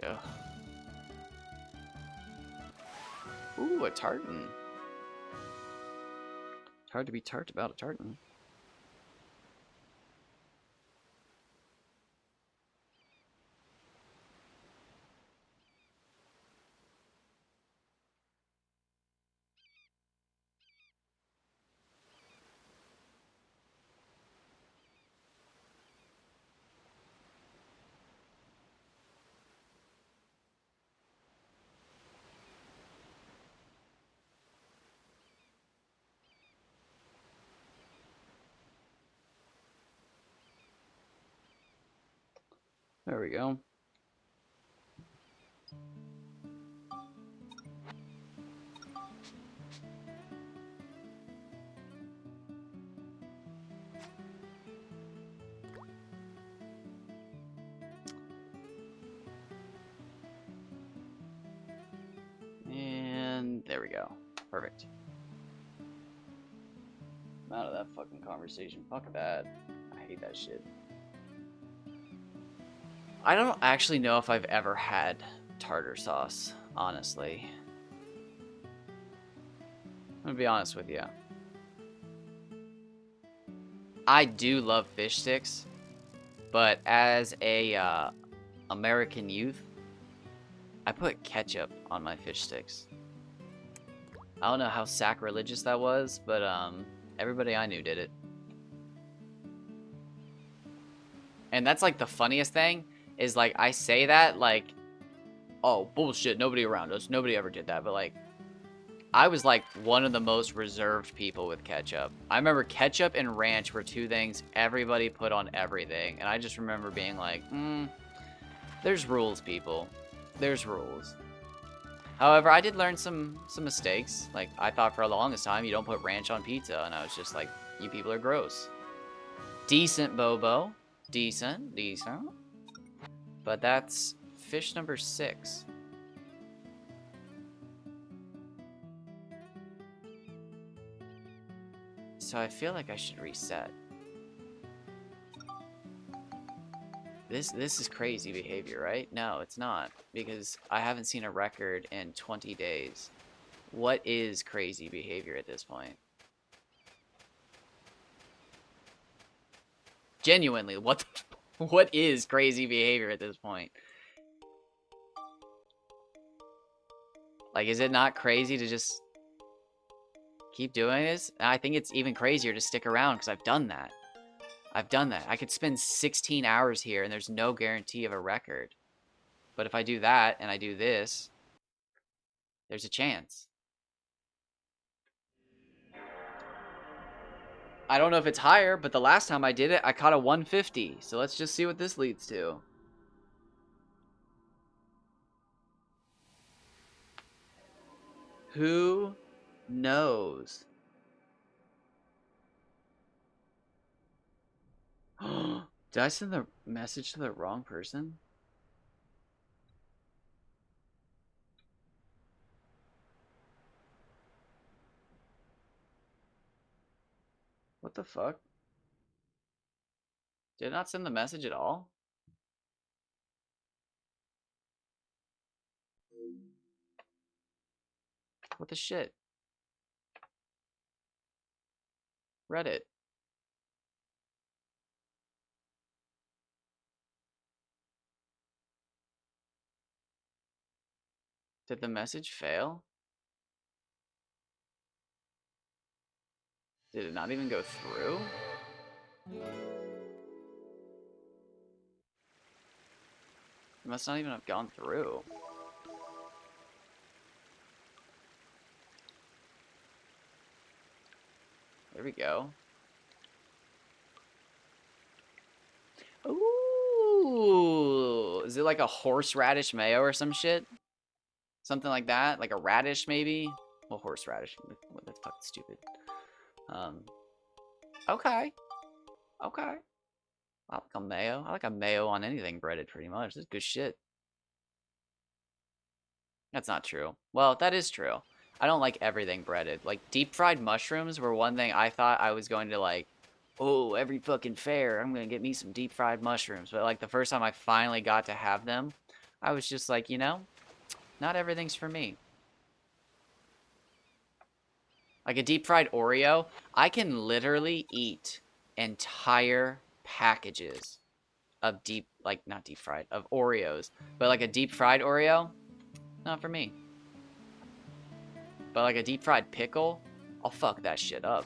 Ugh. Ooh, a tartan. It's hard to be tart about a tartan. There we go. And there we go. Perfect. I'm out of that fucking conversation. Fuck that. I hate that shit. I don't actually know if I've ever had tartar sauce, honestly. I'm gonna be honest with you. I do love fish sticks, but as a American youth, I put ketchup on my fish sticks. I don't know how sacrilegious that was, but everybody I knew did it. And that's like the funniest thing is like I say that like, oh bullshit, nobody around us, nobody ever did that, but like I was like one of the most reserved people with ketchup. I remember ketchup and ranch were two things everybody put on everything, and I just remember being like, there's rules, people. There's rules. However, I did learn some mistakes. Like, I thought for the longest time you don't put ranch on pizza, and I was just like, you people are gross. Decent, Bobo. Decent, decent. But that's fish number 6. So I feel like I should reset. This is crazy behavior, right? No, it's not, because I haven't seen a record in 20 days. What is crazy behavior at this point? Genuinely, what is crazy behavior at this point? Like, is it not crazy to just keep doing this? I think it's even crazier to stick around because I've done that. I've done that. I could spend 16 hours here and there's no guarantee of a record. But if I do that and I do this, there's a chance. I don't know if it's higher, but the last time I did it, I caught a 150. So let's just see what this leads to. Who knows? Did I send the message to the wrong person? What the fuck? Did I not send the message at all? What the shit? Reddit. Did the message fail? Did it not even go through? It must not even have gone through. There we go. Ooh, is it like a horseradish mayo or some shit? Something like that? Like a radish, maybe? Well, horseradish. That's fucking stupid. Um, okay. Okay. I like a mayo. I like a mayo on anything breaded, pretty much. This is good shit. That's not true. Well, that is true. I don't like everything breaded. Like, deep fried mushrooms were one thing I thought I was going to, like, oh, every fucking fair, I'm gonna get me some deep fried mushrooms. But, like, the first time I finally got to have them, I was just like, you know, not everything's for me. Like a deep fried Oreo, I can literally eat entire packages of deep, like, not deep fried, of Oreos. But, like, a deep fried Oreo, not for me. But, like, a deep fried pickle, I'll fuck that shit up.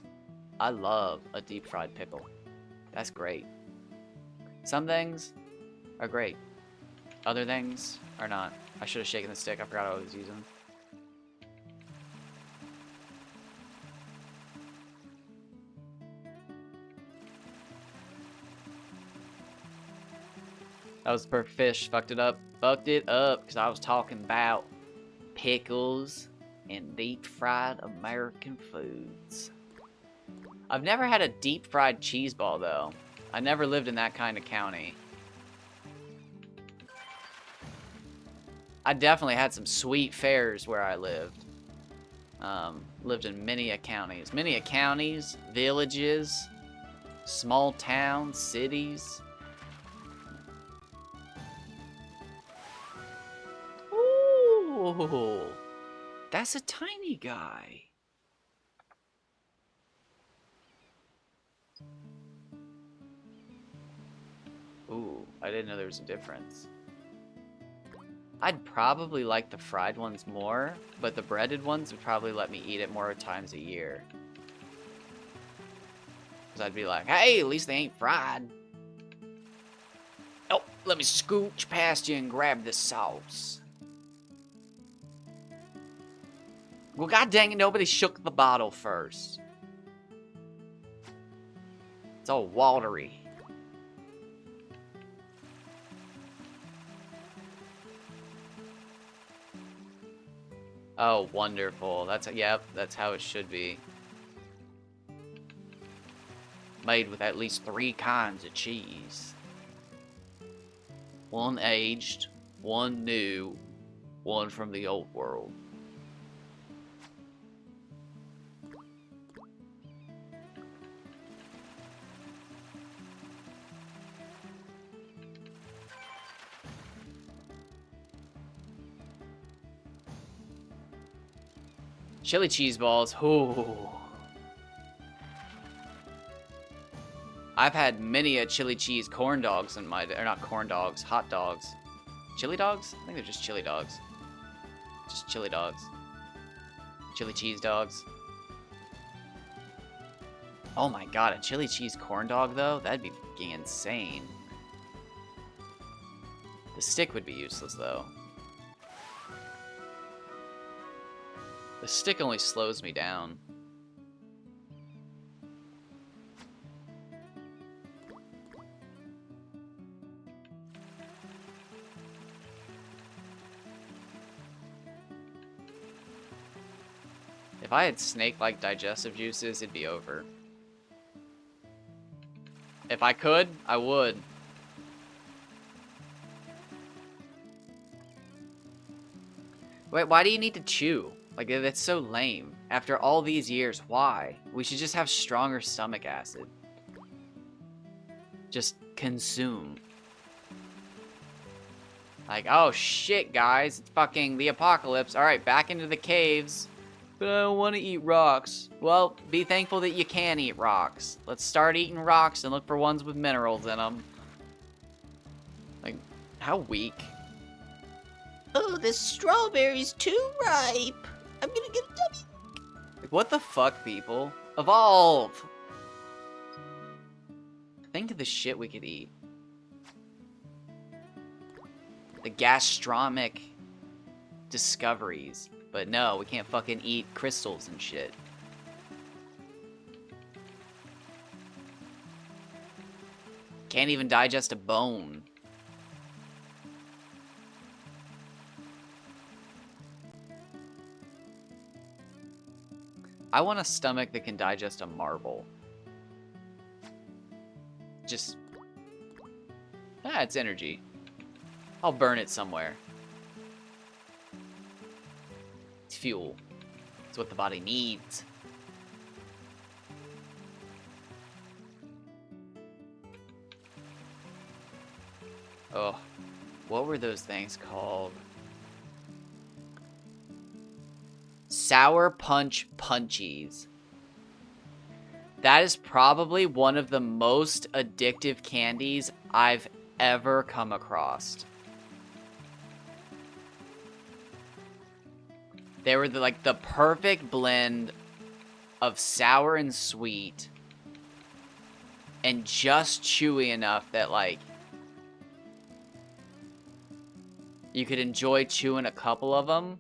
I love a deep fried pickle. That's great. Some things are great. Other things are not. I should have shaken the stick. I forgot I was using. That was perfect fish. Fucked it up. Fucked it up because I was talking about pickles and deep fried American foods. I've never had a deep fried cheese ball though. I never lived in that kind of county. I definitely had some sweet fairs where I lived. Lived in many counties. Many counties, villages, small towns, cities. Ooh, that's a tiny guy. Ooh, I didn't know there was a difference. I'd probably like the fried ones more, but the breaded ones would probably let me eat it more times a year. Because I'd be like, hey, at least they ain't fried. Oh, let me scooch past you and grab this sauce. Well, god dang it, nobody shook the bottle first. It's all watery. Oh, wonderful. Yep, that's how it should be. Made with at least 3 kinds of cheese. One aged, one new, one from the old world. Chili cheese balls. Ooh. I've had many a chili cheese corn dogs in my, or not corn dogs, hot dogs. Chili dogs? I think they're just chili dogs. Just chili dogs. Chili cheese dogs. Oh my god, a chili cheese corn dog though? That'd be fucking insane. The stick would be useless though. The stick only slows me down. If I had snake-like digestive juices, it'd be over. If I could, I would. Wait, why do you need to chew? Like, that's so lame. After all these years, why? We should just have stronger stomach acid. Just consume. Like, oh shit, guys. It's fucking the apocalypse. Alright, back into the caves. But I don't want to eat rocks. Well, be thankful that you can eat rocks. Let's start eating rocks and look for ones with minerals in them. Like, how weak. Oh, this strawberry's too ripe. I'm gonna get a W. Like, what the fuck, people? Evolve! Think of the shit we could eat. The gastronomic discoveries. But no, we can't fucking eat crystals and shit. Can't even digest a bone. I want a stomach that can digest a marble. Just... ah, it's energy. I'll burn it somewhere. It's fuel. It's what the body needs. Oh, what were those things called? Sour Punch Punchies. That is probably one of the most addictive candies I've ever come across. They were like the perfect blend of sour and sweet and just chewy enough that like you could enjoy chewing a couple of them,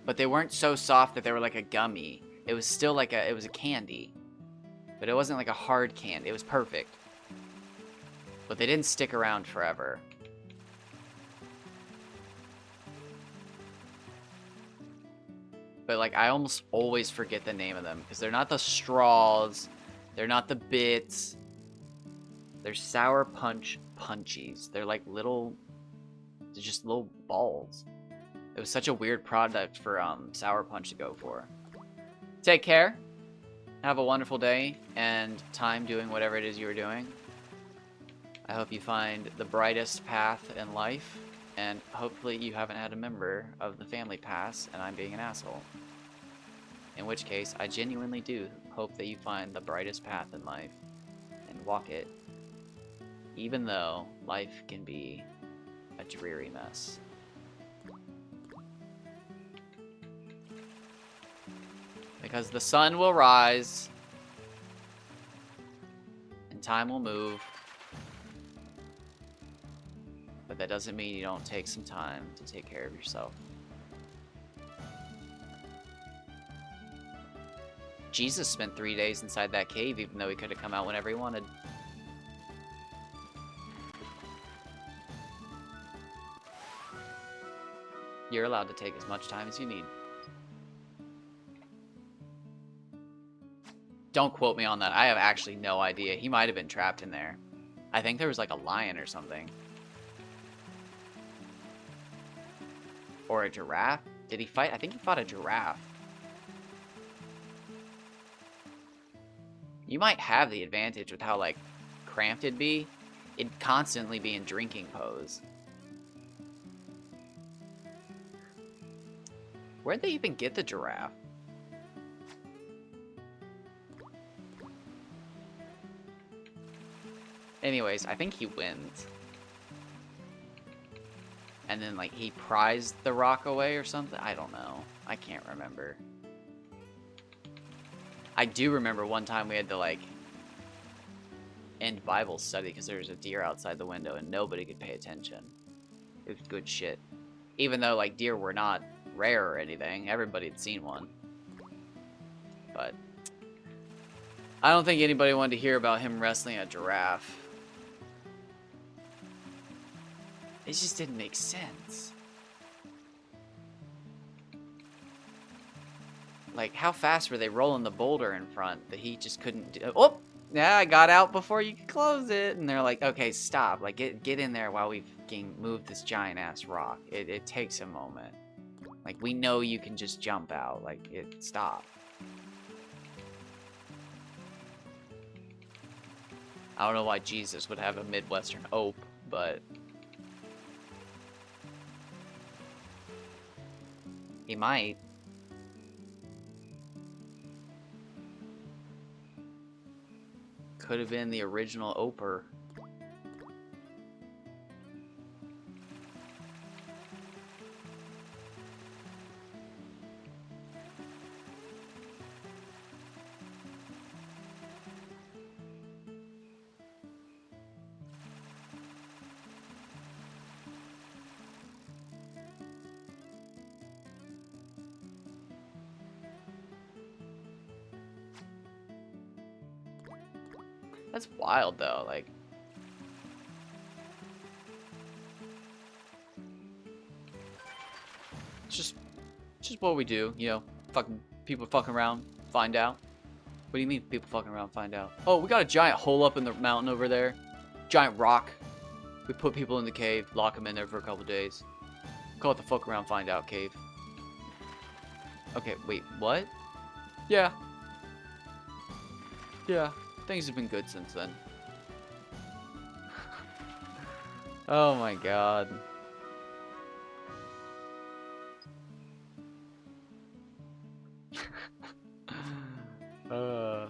but they weren't so soft that they were like a gummy. It was still like it was a candy, but it wasn't like a hard candy. It was perfect, but they didn't stick around forever. But like I almost always forget the name of them because they're not the straws, they're not the bits. They're Sour Punch Punchies. They're like little, they're just little balls. It was such a weird product for Sour Punch to go for. Take care. Have a wonderful day and time doing whatever it is you are doing. I hope you find the brightest path in life, and hopefully you haven't had a member of the family pass and I'm being an asshole. In which case, I genuinely do hope that you find the brightest path in life and walk it, even though life can be a dreary mess. Because the sun will rise, and time will move, but that doesn't mean you don't take some time to take care of yourself. Jesus spent 3 days inside that cave, even though he could have come out whenever he wanted. You're allowed to take as much time as you need. Don't quote me on that. I have actually no idea. He might have been trapped in there. I think there was like a lion or something. Or a giraffe. Did he fight? I think he fought a giraffe. You might have the advantage with how like cramped it'd be. It'd constantly be in drinking pose. Where'd they even get the giraffe? Anyways, I think he wins. And then, like, he prized the rock away or something? I don't know. I can't remember. I do remember one time we had to, like, end Bible study because there was a deer outside the window and nobody could pay attention. It was good shit. Even though, like, deer were not rare or anything. Everybody had seen one. But I don't think anybody wanted to hear about him wrestling a giraffe. It just didn't make sense. Like, how fast were they rolling the boulder in front that he just couldn't do? Oh! Yeah, I got out before you could close it. And they're like, okay, stop. Like, get in there while we've moved this giant-ass rock. It takes a moment. Like, we know you can just jump out. Like, stop. I don't know why Jesus would have a Midwestern ope, but he might. Could have been the original Oper. That's wild, though. Like, Just what we do, you know. Fucking people fucking around, find out. What do you mean people fucking around, find out? Oh, we got a giant hole up in the mountain over there. Giant rock. We put people in the cave, lock them in there for a couple days. Call it the fuck around, find out cave. Okay, wait, what? Yeah. Yeah, things have been good since then. Oh my god. uh.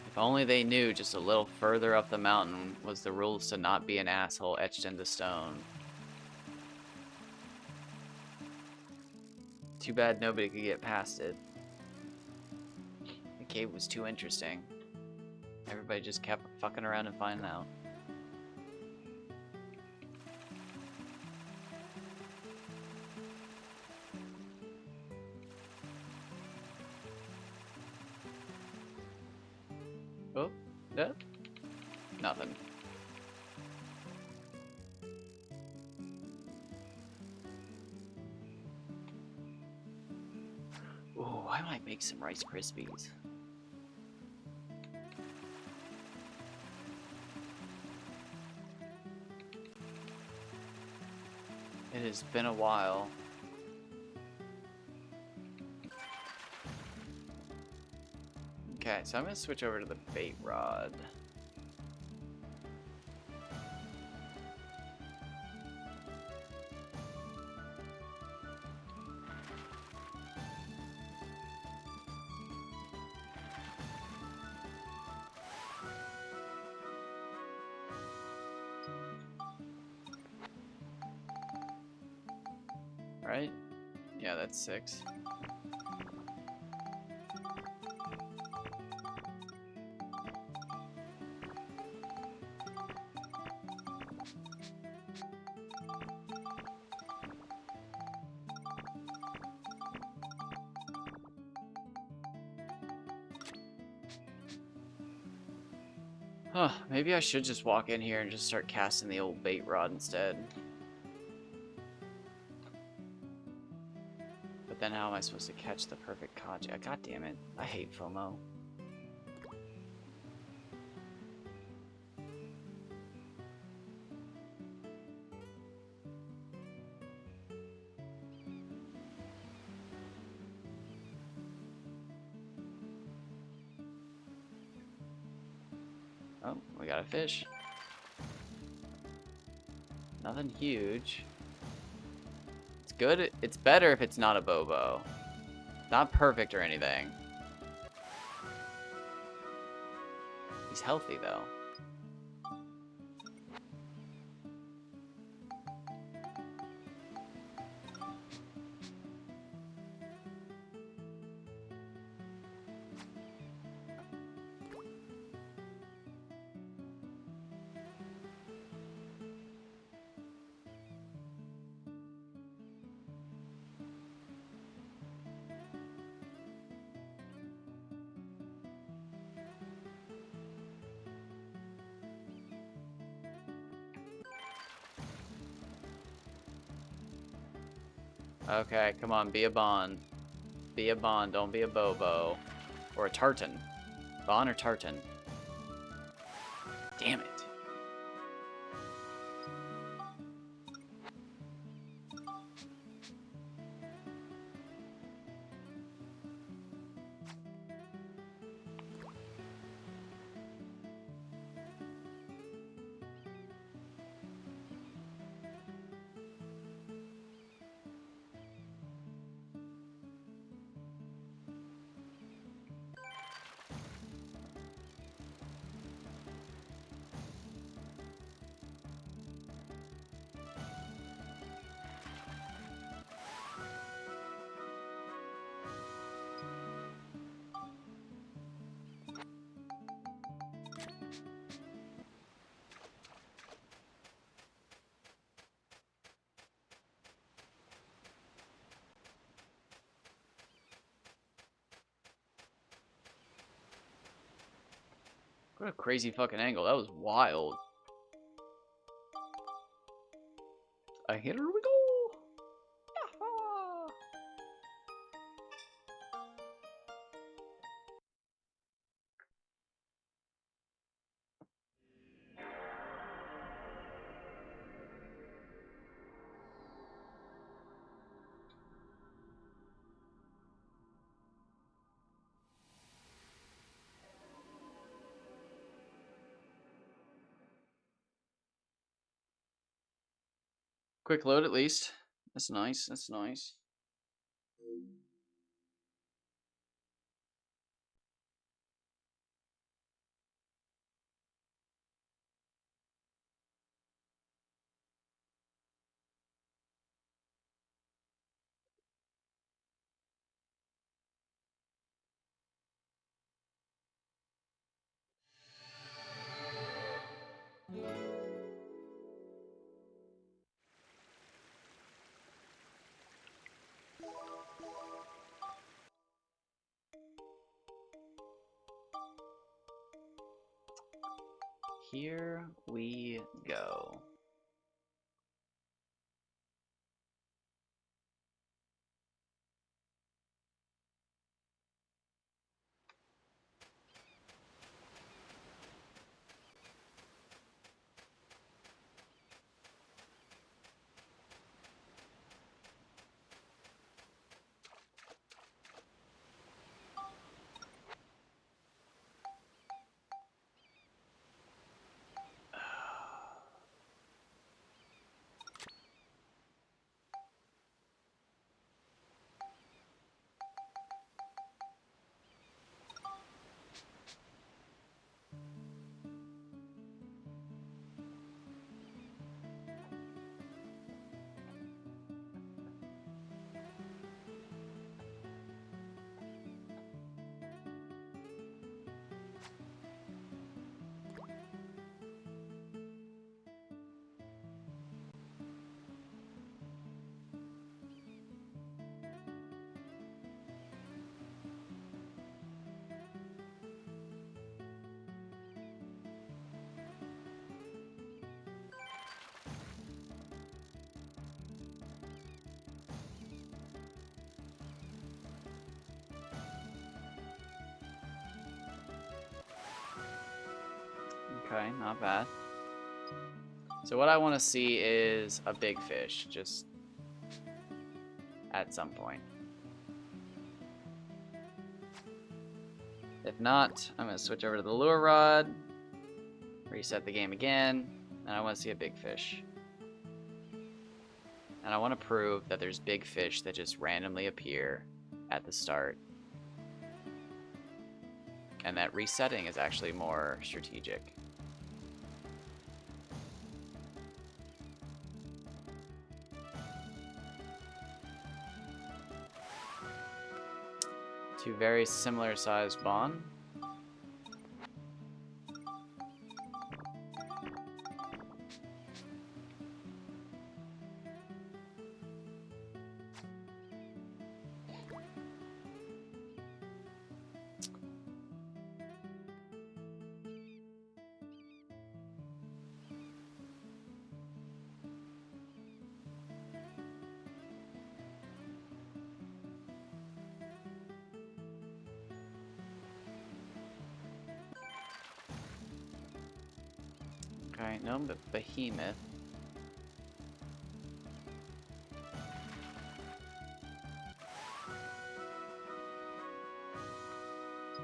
If only they knew just a little further up the mountain was the rules to not be an asshole etched into stone. Too bad nobody could get past it. The cave was too interesting. Everybody just kept fucking around and finding out. Oh, yeah. Nothing. Oh, I might make some Rice Krispies. It has been a while. Okay, so I'm gonna switch over to the bait rod. Right? Yeah, that's 6. Huh, maybe I should just walk in here and just start casting the old bait rod instead. But then how am I supposed to catch the perfect cod? God damn it. I hate FOMO. Oh, we got a fish. Nothing huge. It's good. It's better if it's not a Bobo. Not perfect or anything. He's healthy though. Okay, come on, be a Bon. Be a Bon, don't be a Bobo. Or a Tartan. Bon or Tartan? Damn it. What a crazy fucking angle. That was wild. Here we go. Yaha. Quick load at least. That's nice. That's nice. Here we go. Okay, not bad. So what I want to see is a big fish, just at some point. If not, I'm going to switch over to the lure rod, reset the game again, and I want to see a big fish. And I want to prove that there's big fish that just randomly appear at the start. And that resetting is actually more strategic. Two very similar sized Bon. Okay, no, but Behemoth.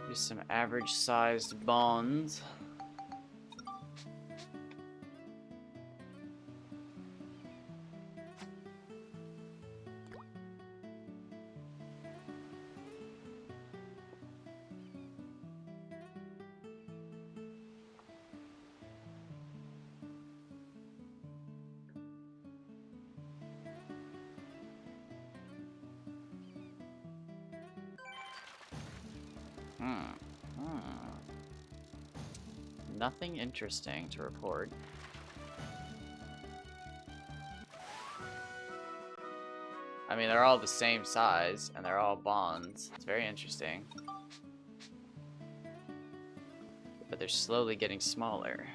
Just some average sized Bons. Nothing interesting to report. I mean, they're all the same size, and they're all Bons. It's very interesting. but they're slowly getting smaller.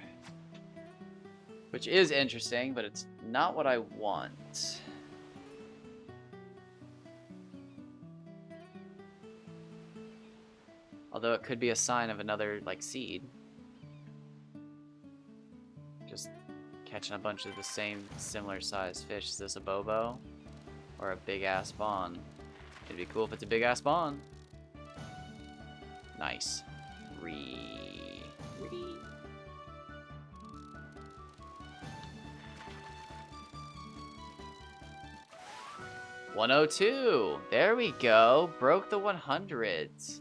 Which is interesting, but it's not what I want. Although it could be a sign of another, like, seed. Just catching a bunch of the same similar sized fish. Is this a bobo? Or a big ass spawn? It'd be cool if it's a big ass spawn. Nice. Ree. 102. There we go. Broke the 100s.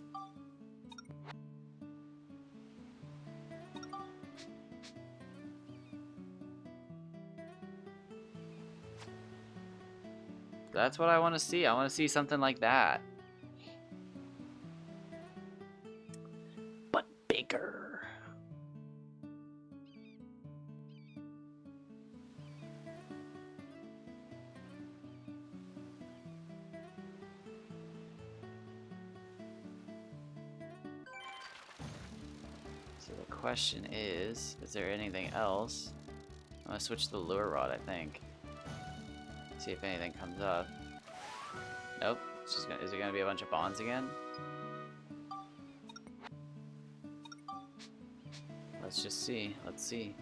That's what I want to see. I want to see something like that. But bigger. So the question is there anything else? I'm gonna switch to the lure rod, I think. See if anything comes up. Nope. It's just gonna, is it gonna be a bunch of bonds again? Let's just see. Let's see.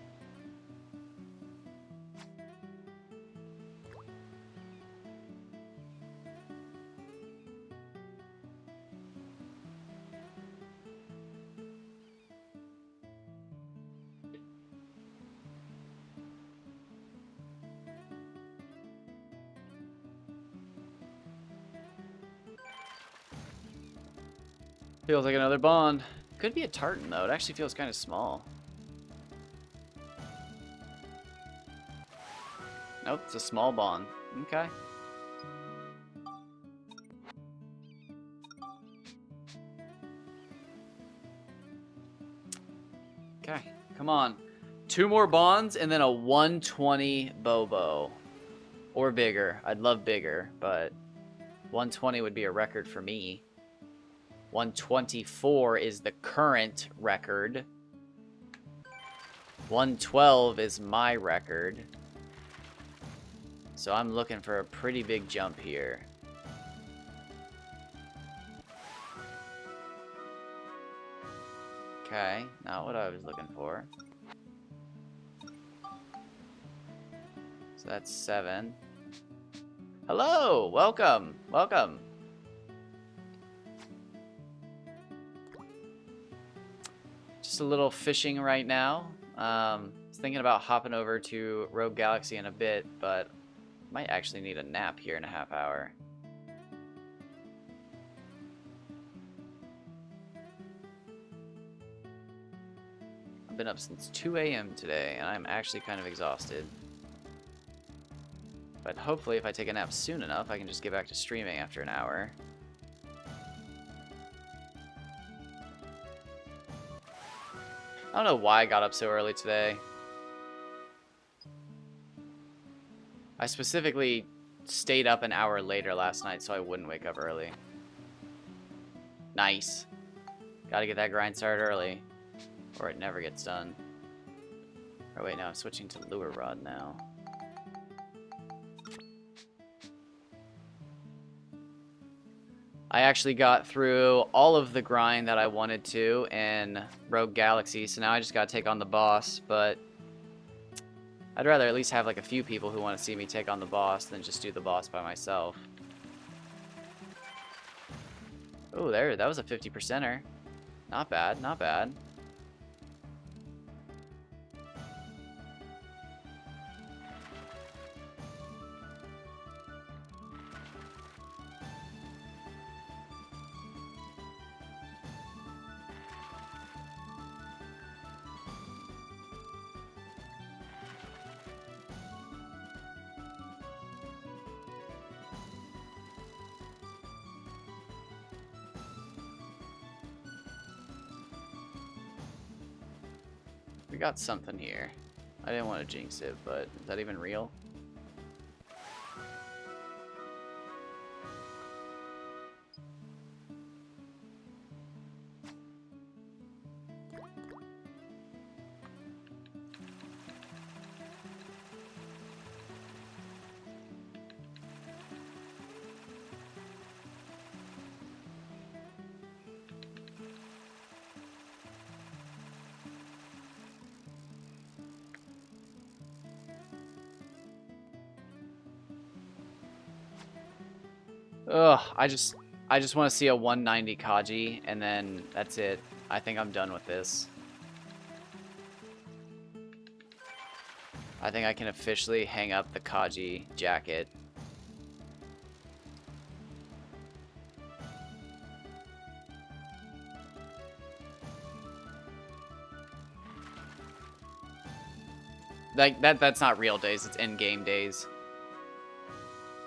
Feels like another bond. Could be a tartan though. It actually feels kind of small. Nope, it's a small bond. Okay. Okay, come on. 2 more bonds and then a 120 Bobo. Or bigger. I'd love bigger, but 120 would be a record for me. 124 is the current record. 112 is my record. So I'm looking for a pretty big jump here. Okay, not what I was looking for. So that's 7. Hello! Welcome! Welcome! Just a little fishing right now. I was thinking about hopping over to Rogue Galaxy in a bit, but might actually need a nap here in a half hour. I've been up since 2 a.m. today, and I'm actually kind of exhausted. But hopefully if I take a nap soon enough, I can just get back to streaming after an hour. I don't know why I got up so early today. I specifically stayed up an hour later last night so I wouldn't wake up early. Nice. Gotta get that grind started early, or it never gets done. Oh wait, no, I'm switching to lure rod now. I actually got through all of the grind that I wanted to in Rogue Galaxy, so now I just gotta take on the boss, but I'd rather at least have like a few people who want to see me take on the boss than just do the boss by myself. Oh, there, that was a 50%er. Not bad, not bad. We got something here. I didn't want to jinx it, but is that even real? Ugh, I just want to see a 190 Kaji, and then that's it. I think I'm done with this. I think I can officially hang up the Kaji jacket. Like, that's not real days, it's in-game days.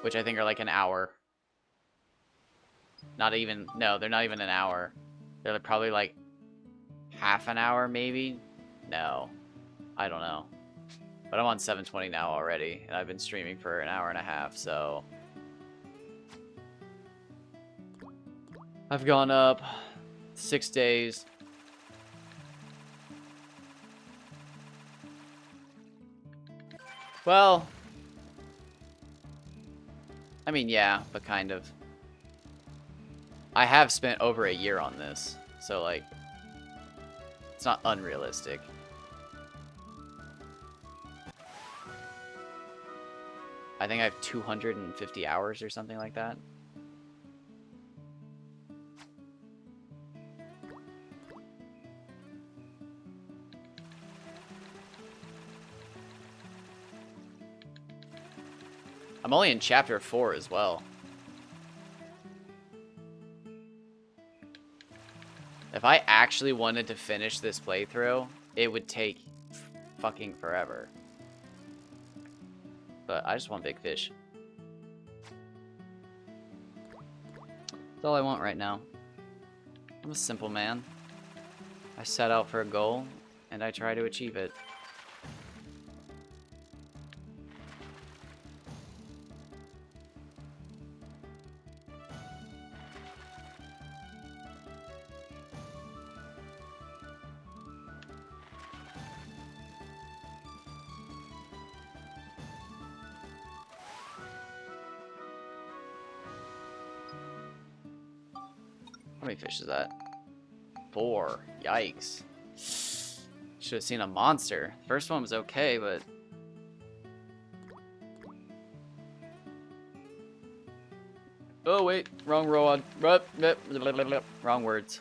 Which I think are like an hour. Not even, no, they're not even an hour. They're probably like half an hour, maybe? No. I don't know. But I'm on 720 now already, and I've been streaming for an hour and a half, so... I've gone up 6 days. Well... I mean, yeah, but kind of. I have spent over a year on this, so, like... It's not unrealistic. I think I have 250 hours or something like that. I'm only in chapter 4 as well. If I actually wanted to finish this playthrough, it would take fucking forever. But I just want big fish. That's all I want right now. I'm a simple man. I set out for a goal, and I try to achieve it. How many fish is that? 4. Yikes. Should have seen a monster. First one was okay, but... Oh, wait. Wrong rod. Wrong words.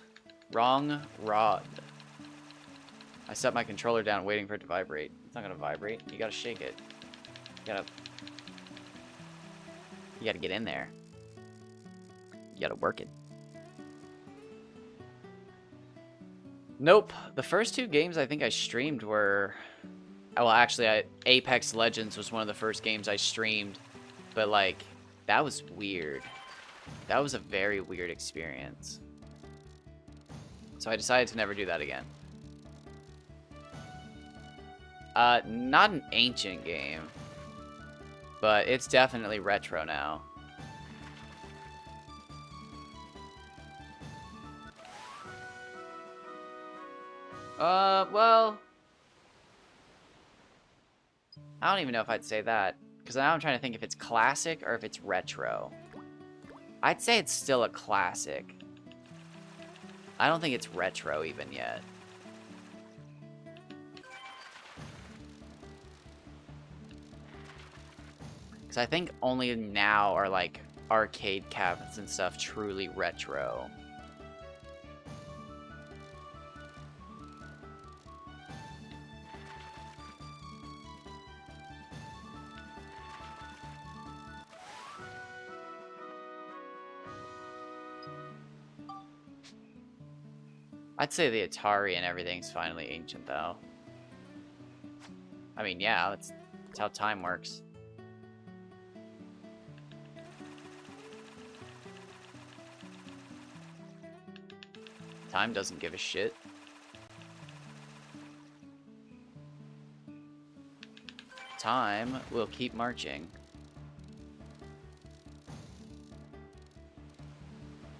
Wrong rod. I set my controller down waiting for it to vibrate. It's not gonna vibrate. You gotta shake it. You gotta get in there. You gotta work it. Nope. The first 2 games I think I streamed were... Well, actually, Apex Legends was one of the first games I streamed. But, like, that was weird. That was a very weird experience. So I decided to never do that again. Not an ancient game. But it's definitely retro now. Well... I don't even know if I'd say that. Because now I'm trying to think if it's classic or if it's retro. I'd say it's still a classic. I don't think it's retro even yet. Because I think only now are, like, arcade cabinets and stuff truly retro. I'd say the Atari and everything's finally ancient, though. I mean, yeah, that's how time works. Time doesn't give a shit. Time will keep marching.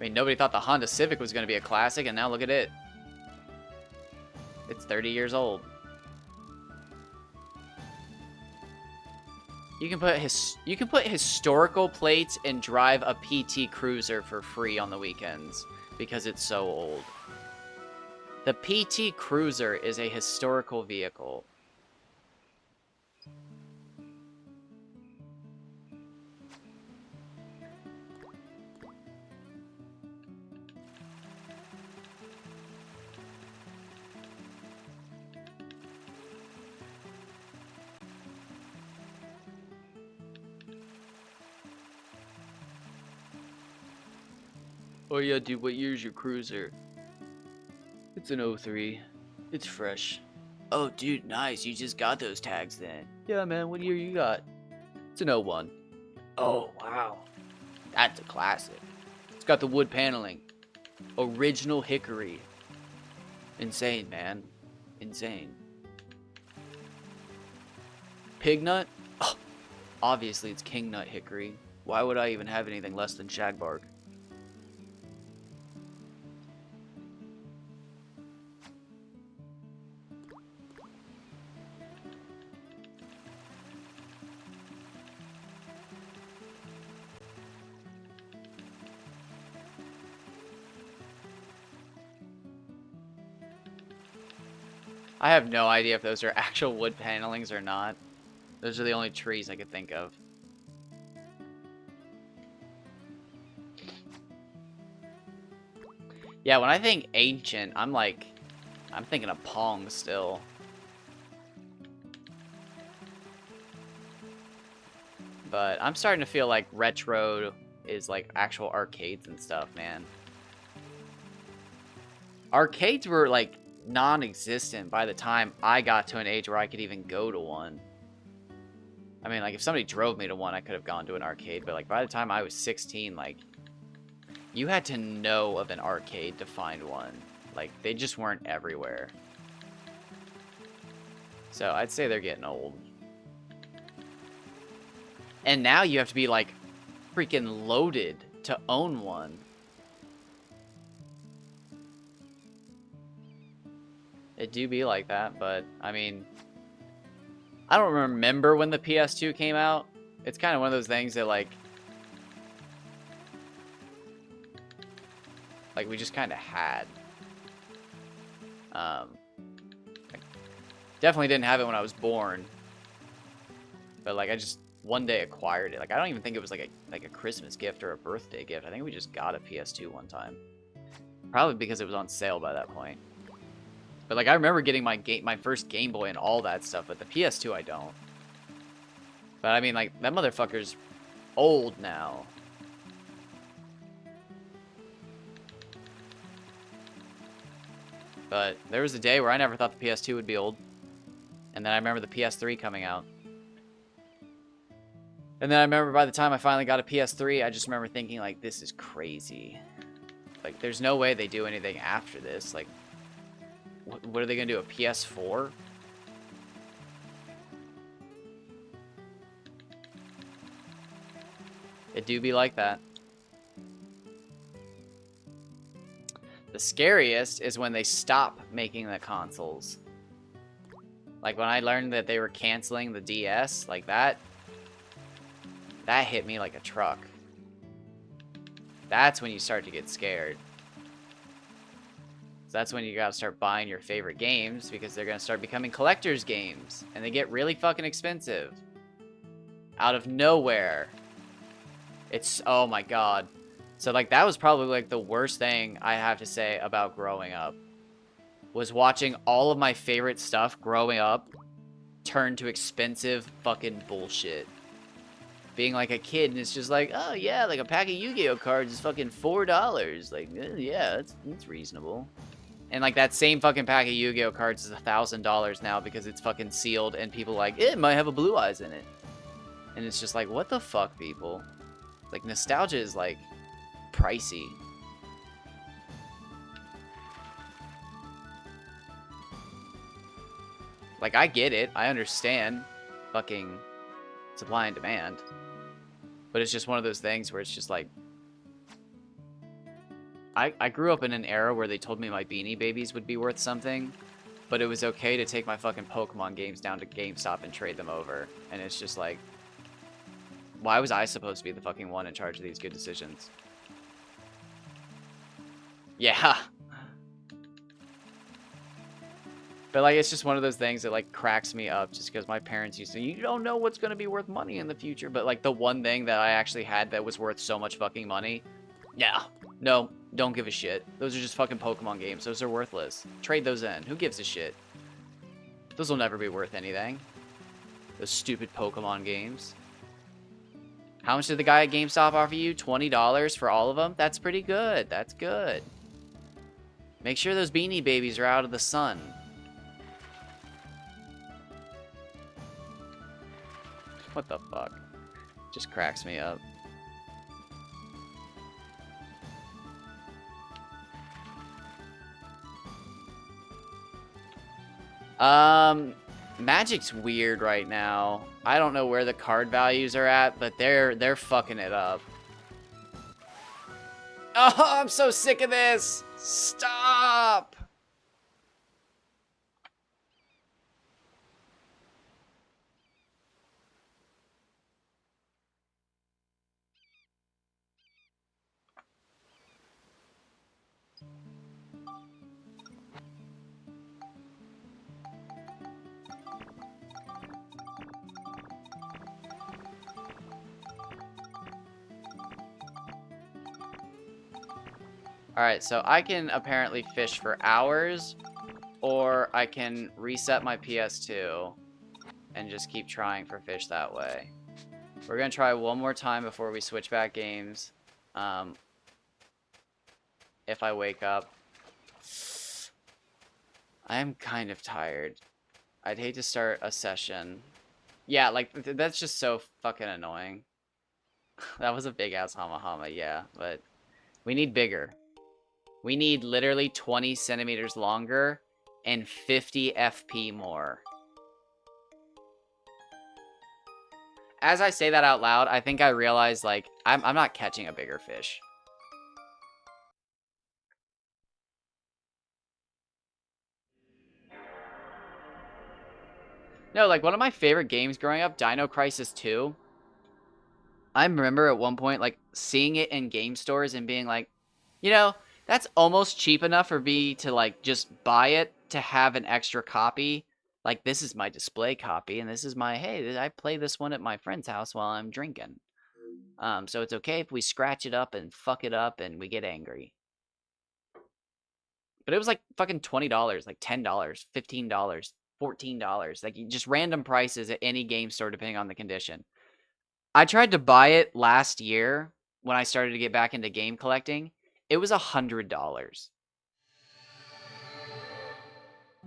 I mean, nobody thought the Honda Civic was going to be a classic, and now look at it. It's 30 years old. You can put historical plates and drive a PT Cruiser for free on the weekends because it's so old. The PT Cruiser is a historical vehicle. Oh yeah, dude, what year's your cruiser? It's an '03. It's fresh. Oh, dude, nice. You just got those tags then. Yeah, man, what year you got? It's an '01. Oh, wow. That's a classic. It's got the wood paneling. Original hickory. Insane, man. Insane. Pig nut? Oh, obviously it's king nut hickory. Why would I even have anything less than shagbark? I have no idea if those are actual wood panelings or not. Those are the only trees I could think of. Yeah, when I think ancient, I'm thinking of Pong still. But I'm starting to feel like retro is like actual arcades and stuff, man. Arcades were like non-existent by the time I got to an age where I could even go to one. I mean, like, if somebody drove me to one, I could have gone to an arcade, but like by the time I was 16, like, you had to know of an arcade to find one. Like, they just weren't everywhere. So I'd say they're getting old. And now you have to be like freaking loaded to own one. It do be like that, but I mean, I don't remember when the PS2 came out. It's kind of one of those things that like we just kind of had. I definitely didn't have it when I was born, but like I just one day acquired it. Like I don't even think it was like a Christmas gift or a birthday gift. I think we just got a PS2 one time, probably because it was on sale by that point. But like I remember getting my first Game Boy and all that stuff, but the PS2 I don't. But I mean, like, that motherfucker's old now. But there was a day where I never thought the PS2 would be old. And then I remember the PS3 coming out. And then I remember by the time I finally got a PS3, I just remember thinking, like, this is crazy. Like, there's no way they do anything after this. Like, what are they going to do, a PS4? It do be like that. The scariest is when they stop making the consoles. Like when I learned that they were canceling the DS, like that hit me like a truck. That's when you start to get scared. So that's when you gotta start buying your favorite games because they're gonna start becoming collector's games. And they get really fucking expensive. Out of nowhere. It's, oh my god. So like that was probably like the worst thing I have to say about growing up. Was watching all of my favorite stuff growing up turn to expensive fucking bullshit. Being like a kid and it's just like, oh yeah, like a pack of Yu-Gi-Oh cards is fucking $4. Like, yeah, that's reasonable. And like that same fucking pack of Yu-Gi-Oh cards is $1,000 now because it's fucking sealed and people like, it might have a Blue Eyes in it. And it's just like, what the fuck, people? Like, nostalgia is, like, pricey. Like, I get it. I understand fucking supply and demand. But it's just one of those things where it's just like... I grew up in an era where they told me my Beanie Babies would be worth something. But it was okay to take my fucking Pokemon games down to GameStop and trade them over. And it's just like... Why was I supposed to be the fucking one in charge of these good decisions? Yeah. But, like, it's just one of those things that, like, cracks me up just because my parents used to, you don't know what's going to be worth money in the future. But, like, the one thing that I actually had that was worth so much fucking money, yeah, no, don't give a shit. Those are just fucking Pokemon games. Those are worthless. Trade those in. Who gives a shit? Those will never be worth anything. Those stupid Pokemon games. How much did the guy at GameStop offer you? $20 for all of them? That's pretty good. That's good. Make sure those Beanie Babies are out of the sun. What the fuck? Just cracks me up. Magic's weird right now. I don't know where the card values are at, but they're fucking it up. Oh, I'm so sick of this. Stop. Alright, so I can apparently fish for hours, or I can reset my PS2 and just keep trying for fish that way. We're going to try one more time before we switch back games. If I wake up. I am kind of tired. I'd hate to start a session. Yeah, like, that's just so fucking annoying. That was a big-ass Hama, yeah, but we need bigger. We need literally 20 centimeters longer and 50 FP more. As I say that out loud, I think I realize, like, I'm not catching a bigger fish. No, like, one of my favorite games growing up, Dino Crisis 2. I remember at one point, like, seeing it in game stores and being like, you know, that's almost cheap enough for me to, like, just buy it to have an extra copy. Like, this is my display copy, and this is my, hey, I play this one at my friend's house while I'm drinking. So it's okay if we scratch it up and fuck it up and we get angry. But it was like fucking $20, like $10, $15, $14. Like, just random prices at any game store depending on the condition. I tried to buy it last year when I started to get back into game collecting. It was $100.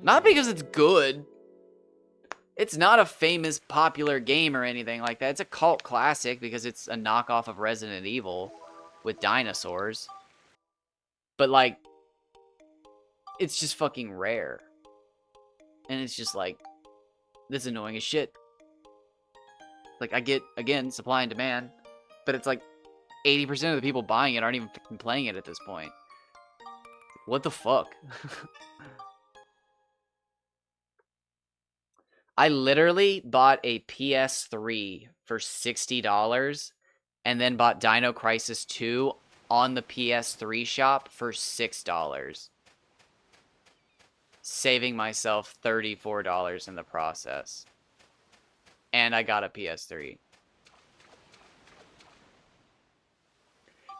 Not because it's good. It's not a famous, popular game or anything like that. It's a cult classic because it's a knockoff of Resident Evil with dinosaurs. But, like, it's just fucking rare. And it's just, like, this is annoying as shit. Like, I get, again, supply and demand. But it's like 80% of the people buying it aren't even playing it at this point. What the fuck? I literally bought a PS3 for $60 and then bought Dino Crisis 2 on the PS3 shop for $6. Saving myself $34 in the process. And I got a PS3.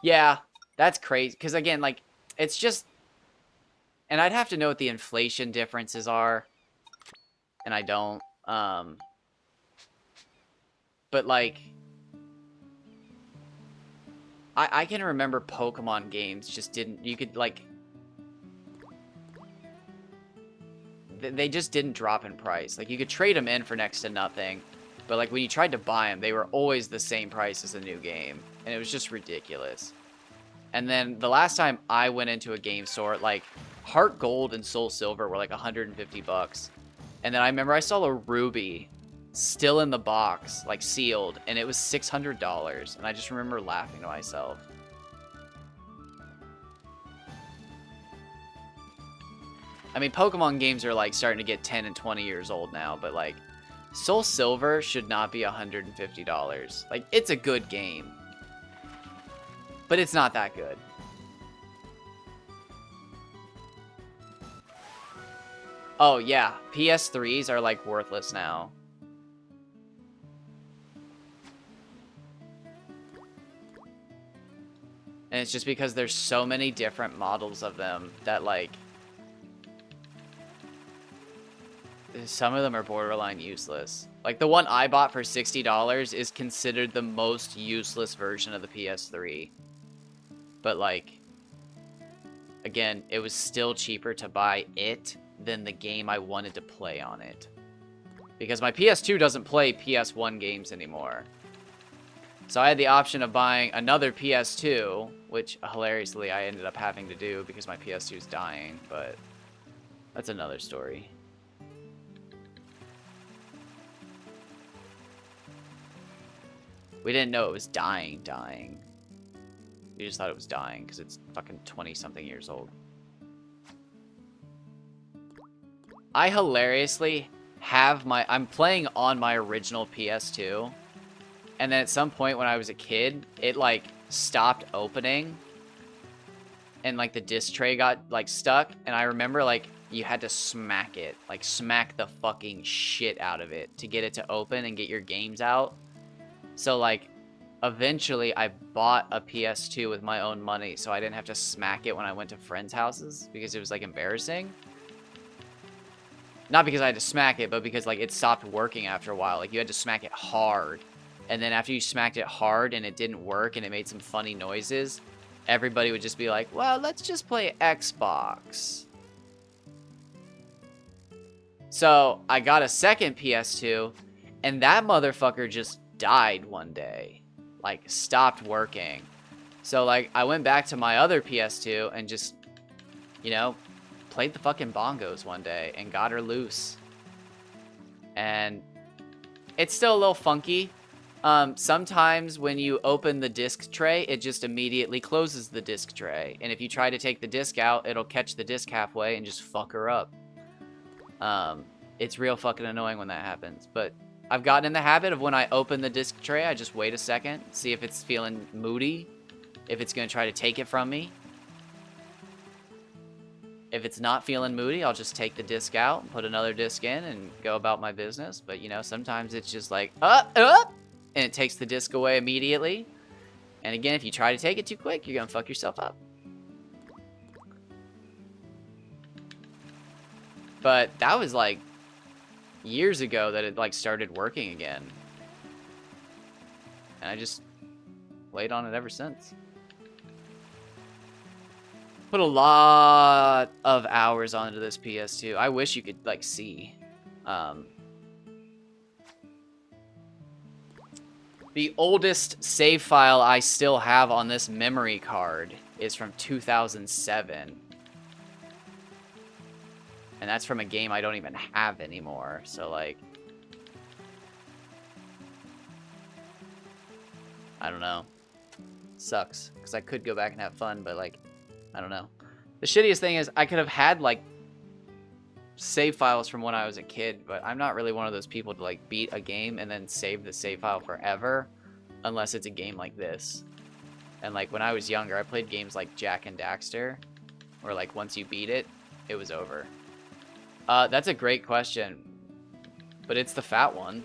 Yeah, that's crazy. Because again, like, it's just... And I'd have to know what the inflation differences are. And I don't. But, like... I can remember Pokemon games just didn't... You could, like... They just didn't drop in price. Like, you could trade them in for next to nothing. But, like, when you tried to buy them, they were always the same price as a new game. And it was just ridiculous. And then the last time I went into a game store, like, Heart Gold and Soul Silver were like $150. And then I remember I saw a Ruby still in the box, like sealed, and it was $600. And I just remember laughing to myself. I mean, Pokemon games are like starting to get 10 and 20 years old now, but like Soul Silver should not be $150. Like, it's a good game, but it's not that good. Oh yeah, PS3s are like worthless now. And it's just because there's so many different models of them that, like... some of them are borderline useless. Like the one I bought for $60 is considered the most useless version of the PS3. But like, again, it was still cheaper to buy it than the game I wanted to play on it. Because my PS2 doesn't play PS1 games anymore. So I had the option of buying another PS2, which hilariously I ended up having to do because my PS2 is dying, but that's another story. We didn't know it was dying. We just thought it was dying because it's fucking 20-something years old. I hilariously have I'm playing on my original PS2, and then at some point when I was a kid, it like stopped opening, and like the disc tray got like stuck, and I remember like you had to smack it, like smack the fucking shit out of it to get it to open and get your games out. So like eventually I bought a PS2 with my own money so I didn't have to smack it when I went to friends' houses because it was like embarrassing. Not because I had to smack it, but because like it stopped working after a while. Like you had to smack it hard. And then after you smacked it hard and it didn't work and it made some funny noises, everybody would just be like, well, let's just play Xbox. So I got a second PS2 and that motherfucker just died one day. Like stopped working. So like I went back to my other PS2 and just, you know, played the fucking bongos one day and got her loose. And it's still a little funky. Sometimes when you open the disc tray, it just immediately closes the disc tray. And if you try to take the disc out, it'll catch the disc halfway and just fuck her up. It's real fucking annoying when that happens. But I've gotten in the habit of when I open the disc tray, I just wait a second, see if it's feeling moody, if it's going to try to take it from me. If it's not feeling moody, I'll just take the disc out and put another disc in and go about my business. But, you know, sometimes it's just like, and it takes the disc away immediately. And again, if you try to take it too quick, you're going to fuck yourself up. But that was like years ago that it like started working again. And I just played on it ever since. Put a lot of hours onto this PS2. I wish you could like see. The oldest save file I still have on this memory card is from 2007. And that's from a game I don't even have anymore. So like, I don't know. Sucks, because I could go back and have fun, but like, I don't know. The shittiest thing is I could have had like save files from when I was a kid, but I'm not really one of those people to like beat a game and then save the save file forever unless it's a game like this. And like when I was younger, I played games like Jak and Daxter where like once you beat it, it was over. That's a great question, but it's the fat one.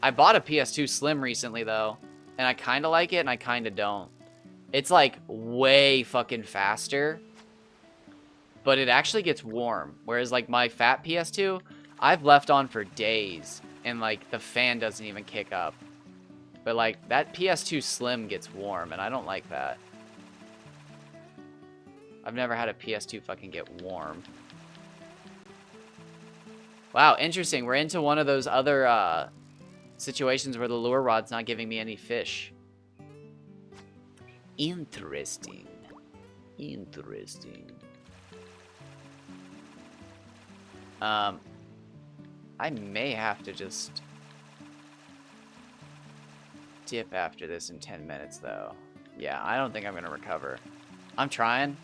I bought a PS2 Slim recently though, and I kind of like it and I kind of don't. It's like way fucking faster, but it actually gets warm. Whereas like my fat PS2, I've left on for days and like the fan doesn't even kick up. But like that PS2 Slim gets warm and I don't like that. I've never had a PS2 fucking get warm. Wow, interesting. We're into one of those other situations where the lure rod's not giving me any fish. Interesting. Interesting. I may have to just dip after this in 10 minutes, though. Yeah, I don't think I'm going to recover. I'm trying.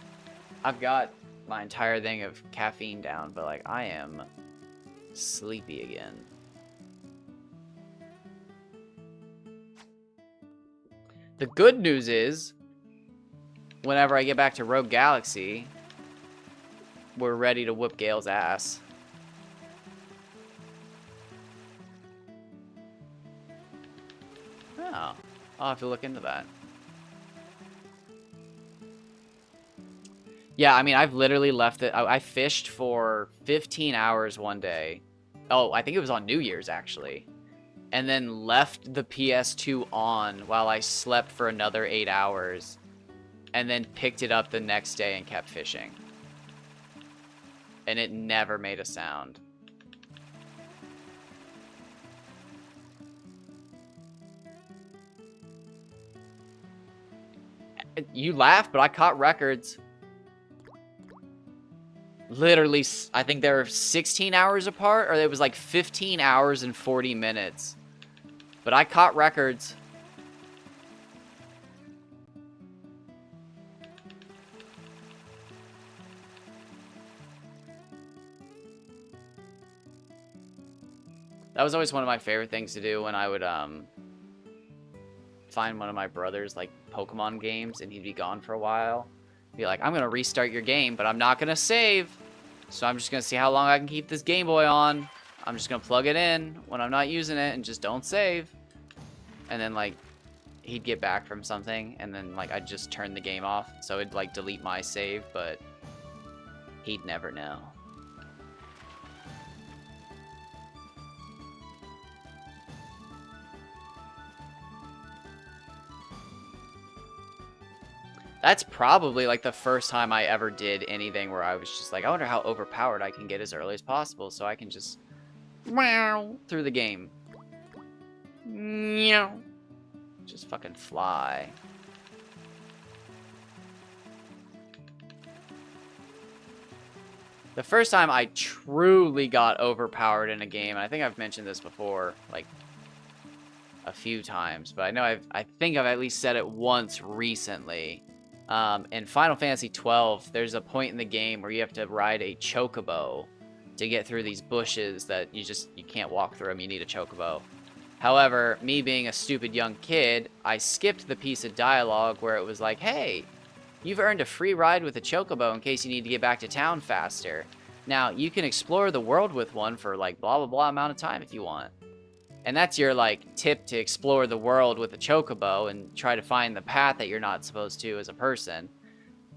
I've got my entire thing of caffeine down, but, like, I am sleepy again. The good news is, whenever I get back to Rogue Galaxy, we're ready to whoop Gale's ass. Oh, I'll have to look into that. Yeah, I mean, I've literally left it. I fished for 15 hours one day. Oh, I think it was on New Year's, actually. And then left the PS2 on while I slept for another 8 hours. And then picked it up the next day and kept fishing. And it never made a sound. You laugh, but I caught records. Literally, I think they were 16 hours apart, or it was like 15 hours and 40 minutes. But I caught records. That was always one of my favorite things to do when I would find one of my brothers like Pokemon games and he'd be gone for a while. Be like, I'm gonna restart your game, but I'm not gonna save. So I'm just gonna see how long I can keep this Game Boy on. I'm just gonna plug it in when I'm not using it and just don't save. And then like he'd get back from something and then like I'd just turn the game off. So it'd like delete my save, but he'd never know. That's probably like the first time I ever did anything where I was just like, I wonder how overpowered I can get as early as possible so I can just through the game. Just fucking fly. The first time I truly got overpowered in a game, and I think I've mentioned this before, like a few times, but I know I think I've at least said it once recently. In Final Fantasy XII, there's a point in the game where you have to ride a chocobo to get through these bushes that you can't walk through them. You need a chocobo. However, me being a stupid young kid, I skipped the piece of dialogue where it was like, hey, you've earned a free ride with a chocobo in case you need to get back to town faster. Now, you can explore the world with one for like blah blah blah amount of time if you want. And that's your like tip to explore the world with a chocobo and try to find the path that you're not supposed to as a person.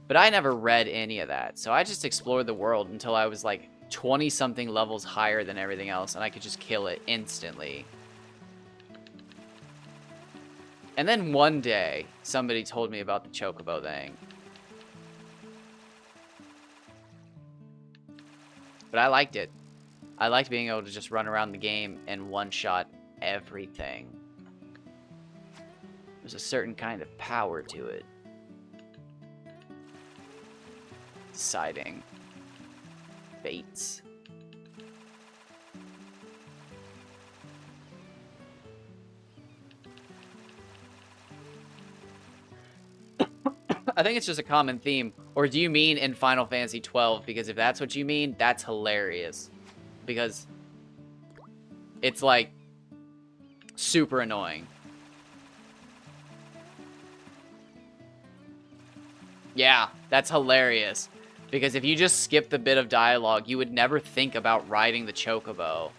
But I never read any of that. So I just explored the world until I was like 20 something levels higher than everything else and I could just kill it instantly. And then one day somebody told me about the chocobo thing. But I liked it. I liked being able to just run around the game and one-shot everything. There's a certain kind of power to it. Deciding. Fates. I think it's just a common theme. Or do you mean in Final Fantasy XII? Because if that's what you mean, that's hilarious. Because it's like super annoying. Yeah, that's hilarious. Because if you just skip the bit of dialogue, you would never think about riding the chocobo.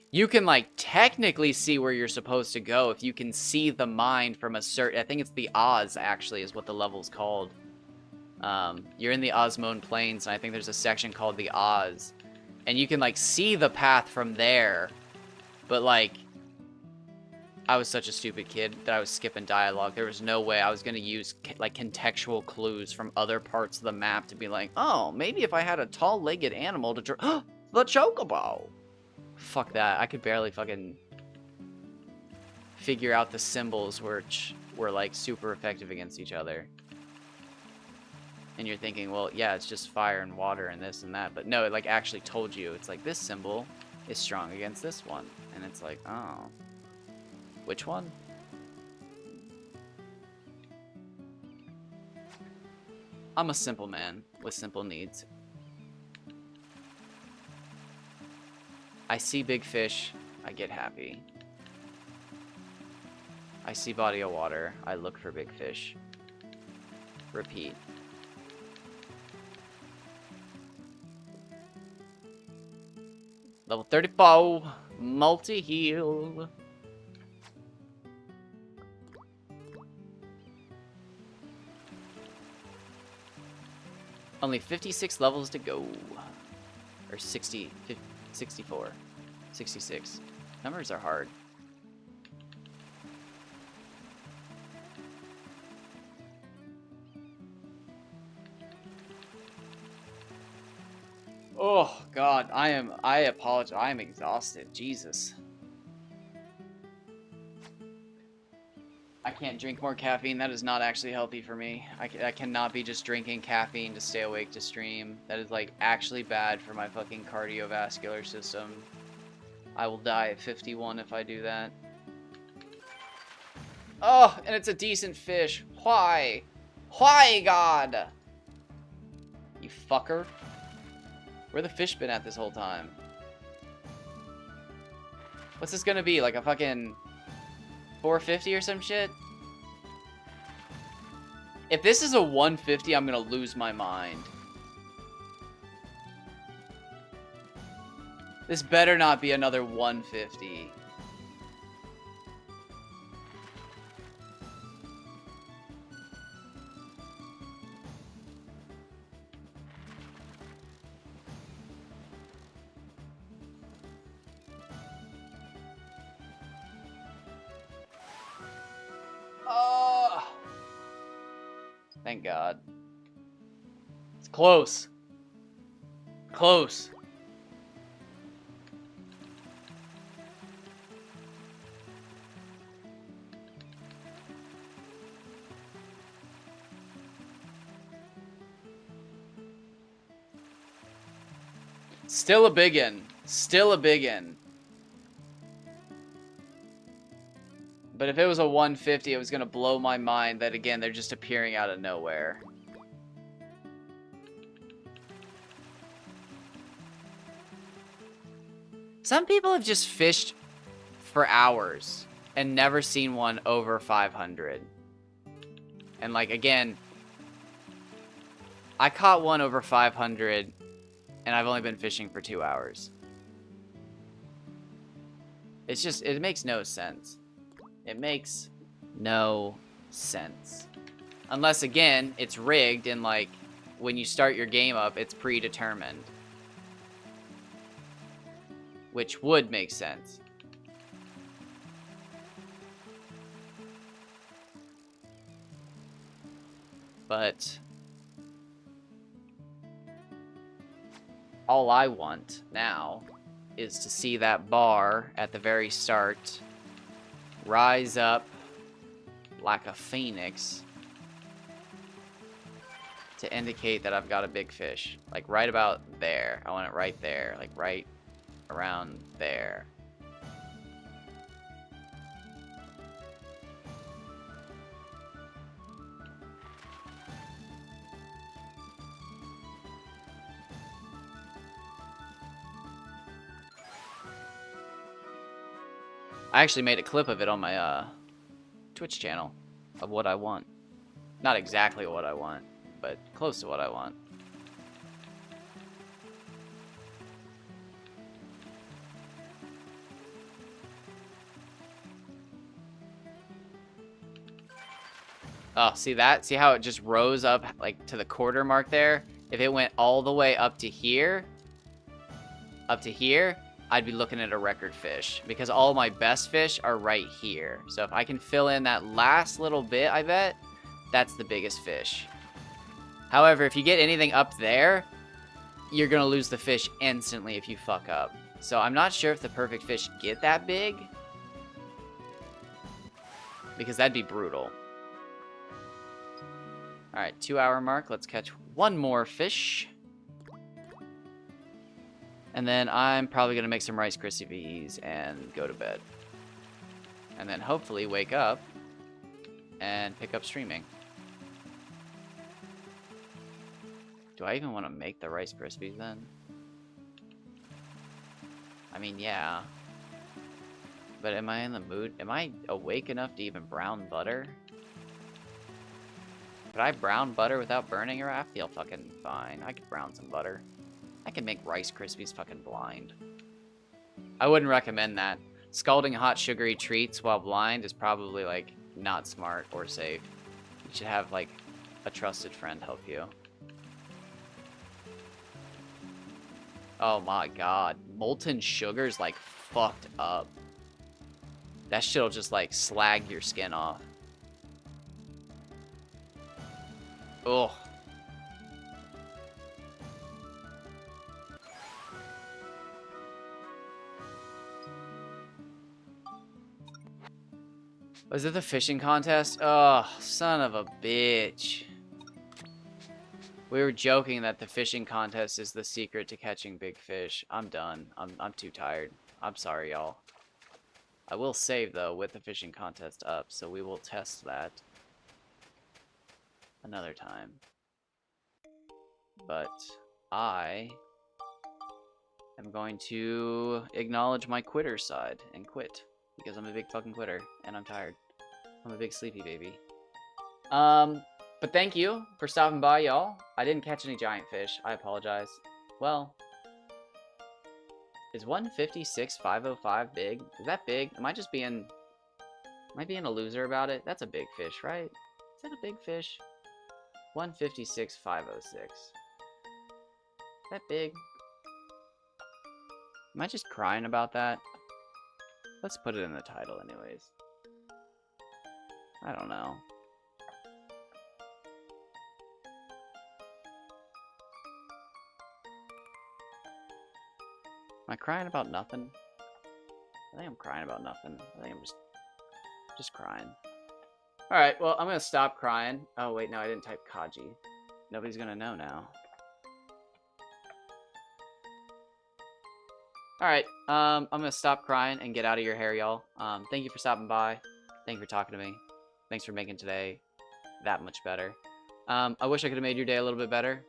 You can, like, technically see where you're supposed to go if you can see the mind from a certain... I think it's the Oz, actually, is what the level's called. You're in the Osmone Plains, and I think there's a section called the Oz. And you can, like, see the path from there. But, like, I was such a stupid kid that I was skipping dialogue. There was no way I was going to use, like, contextual clues from other parts of the map to be like, oh, maybe if I had a tall-legged animal to... the chocobo! Fuck that. I could barely fucking figure out the symbols which were, like, super effective against each other. And you're thinking, well, yeah, it's just fire and water and this and that. But no, it, like, actually told you. It's like, this symbol is strong against this one. And it's like, oh. Which one? I'm a simple man with simple needs. I see big fish, I get happy. I see body of water, I look for big fish. Repeat. Level 34, multi-heal. Only 56 levels to go. Or 60, 50, 64, 66. Numbers are hard. Oh God, I apologize. I am exhausted. Jesus. I can't drink more caffeine. That is not actually healthy for me. I cannot be just drinking caffeine to stay awake to stream. That is like actually bad for my fucking cardiovascular system. I will die at 51 if I do that. Oh, and it's a decent fish. Why? Why, God? You fucker. Where the fish been at this whole time? What's this gonna be? Like a fucking 450 or some shit? If this is a 150, I'm gonna lose my mind. This better not be another 150. Oh! Thank God. It's close. Close. Still a biggin. Still a biggin. But if it was a 150, it was going to blow my mind that, again, they're just appearing out of nowhere. Some people have just fished for hours and never seen one over 500. And, like, again, I caught one over 500, and I've only been fishing for 2 hours. It's just, it makes no sense. It makes no sense. Unless, again, it's rigged and, like, when you start your game up, it's predetermined. Which would make sense. But all I want now is to see that bar at the very start rise up like a phoenix to indicate that I've got a big fish. Like right about there. I want it right there. Like right around there. I actually made a clip of it on my Twitch channel of what I want. Not exactly what I want, but close to what I want. Oh, see that? See how it just rose up like to the quarter mark there? If it went all the way up to here, I'd be looking at a record fish because all my best fish are right here. So if I can fill in that last little bit, I bet that's the biggest fish. However, if you get anything up there, you're gonna lose the fish instantly if you fuck up. So I'm not sure if the perfect fish get that big because that'd be brutal. All right, 2 hour mark. Let's catch one more fish. And then I'm probably going to make some Rice Krispies and go to bed. And then hopefully wake up and pick up streaming. Do I even want to make the Rice Krispies then? I mean, yeah. But am I in the mood? Am I awake enough to even brown butter? Could I brown butter without burning her? I feel fucking fine. I could brown some butter. I can make Rice Krispies fucking blind. I wouldn't recommend that. Scalding hot sugary treats while blind is probably, like, not smart or safe. You should have, like, a trusted friend help you. Oh my god. Molten sugar's like fucked up. That shit'll just like slag your skin off. Ugh. Was it the fishing contest? Oh, son of a bitch. We were joking that the fishing contest is the secret to catching big fish. I'm done. I'm too tired. I'm sorry, y'all. I will save, though, with the fishing contest up, so we will test that another time. But I am going to acknowledge my quitter side and quit, because I'm a big fucking quitter, and I'm tired. I'm a big sleepy baby. But thank you for stopping by, y'all. I didn't catch any giant fish. I apologize. Well, is 156,505 big? Is that big? Am I being a loser about it? That's a big fish, right? Is that a big fish? 156,506. Is that big? Am I just crying about that? Let's put it in the title anyways. I don't know. Am I crying about nothing? I think I'm crying about nothing. I think I'm just crying. Alright, well, I'm gonna stop crying. Oh, wait, no, I didn't type Kaji. Nobody's gonna know now. Alright, I'm gonna stop crying and get out of your hair, y'all. Thank you for stopping by. Thank you for talking to me. Thanks for making today that much better. I wish I could have made your day a little bit better.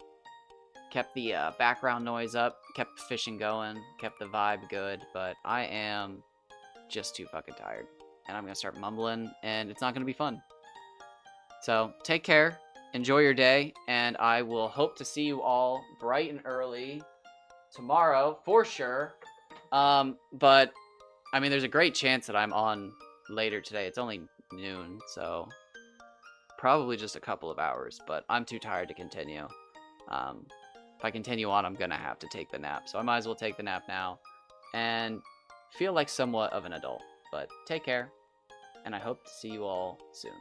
Kept the background noise up, kept the fishing going, kept the vibe good, but I am just too fucking tired. And I'm gonna start mumbling, and it's not gonna be fun. So, take care, enjoy your day, and I will hope to see you all bright and early tomorrow, for sure. But, I mean, there's a great chance that I'm on later today. It's only noon, so probably just a couple of hours, but I'm too tired to continue. If I continue on, I'm gonna have to take the nap, so I might as well take the nap now and feel like somewhat of an adult. But take care, and I hope to see you all soon.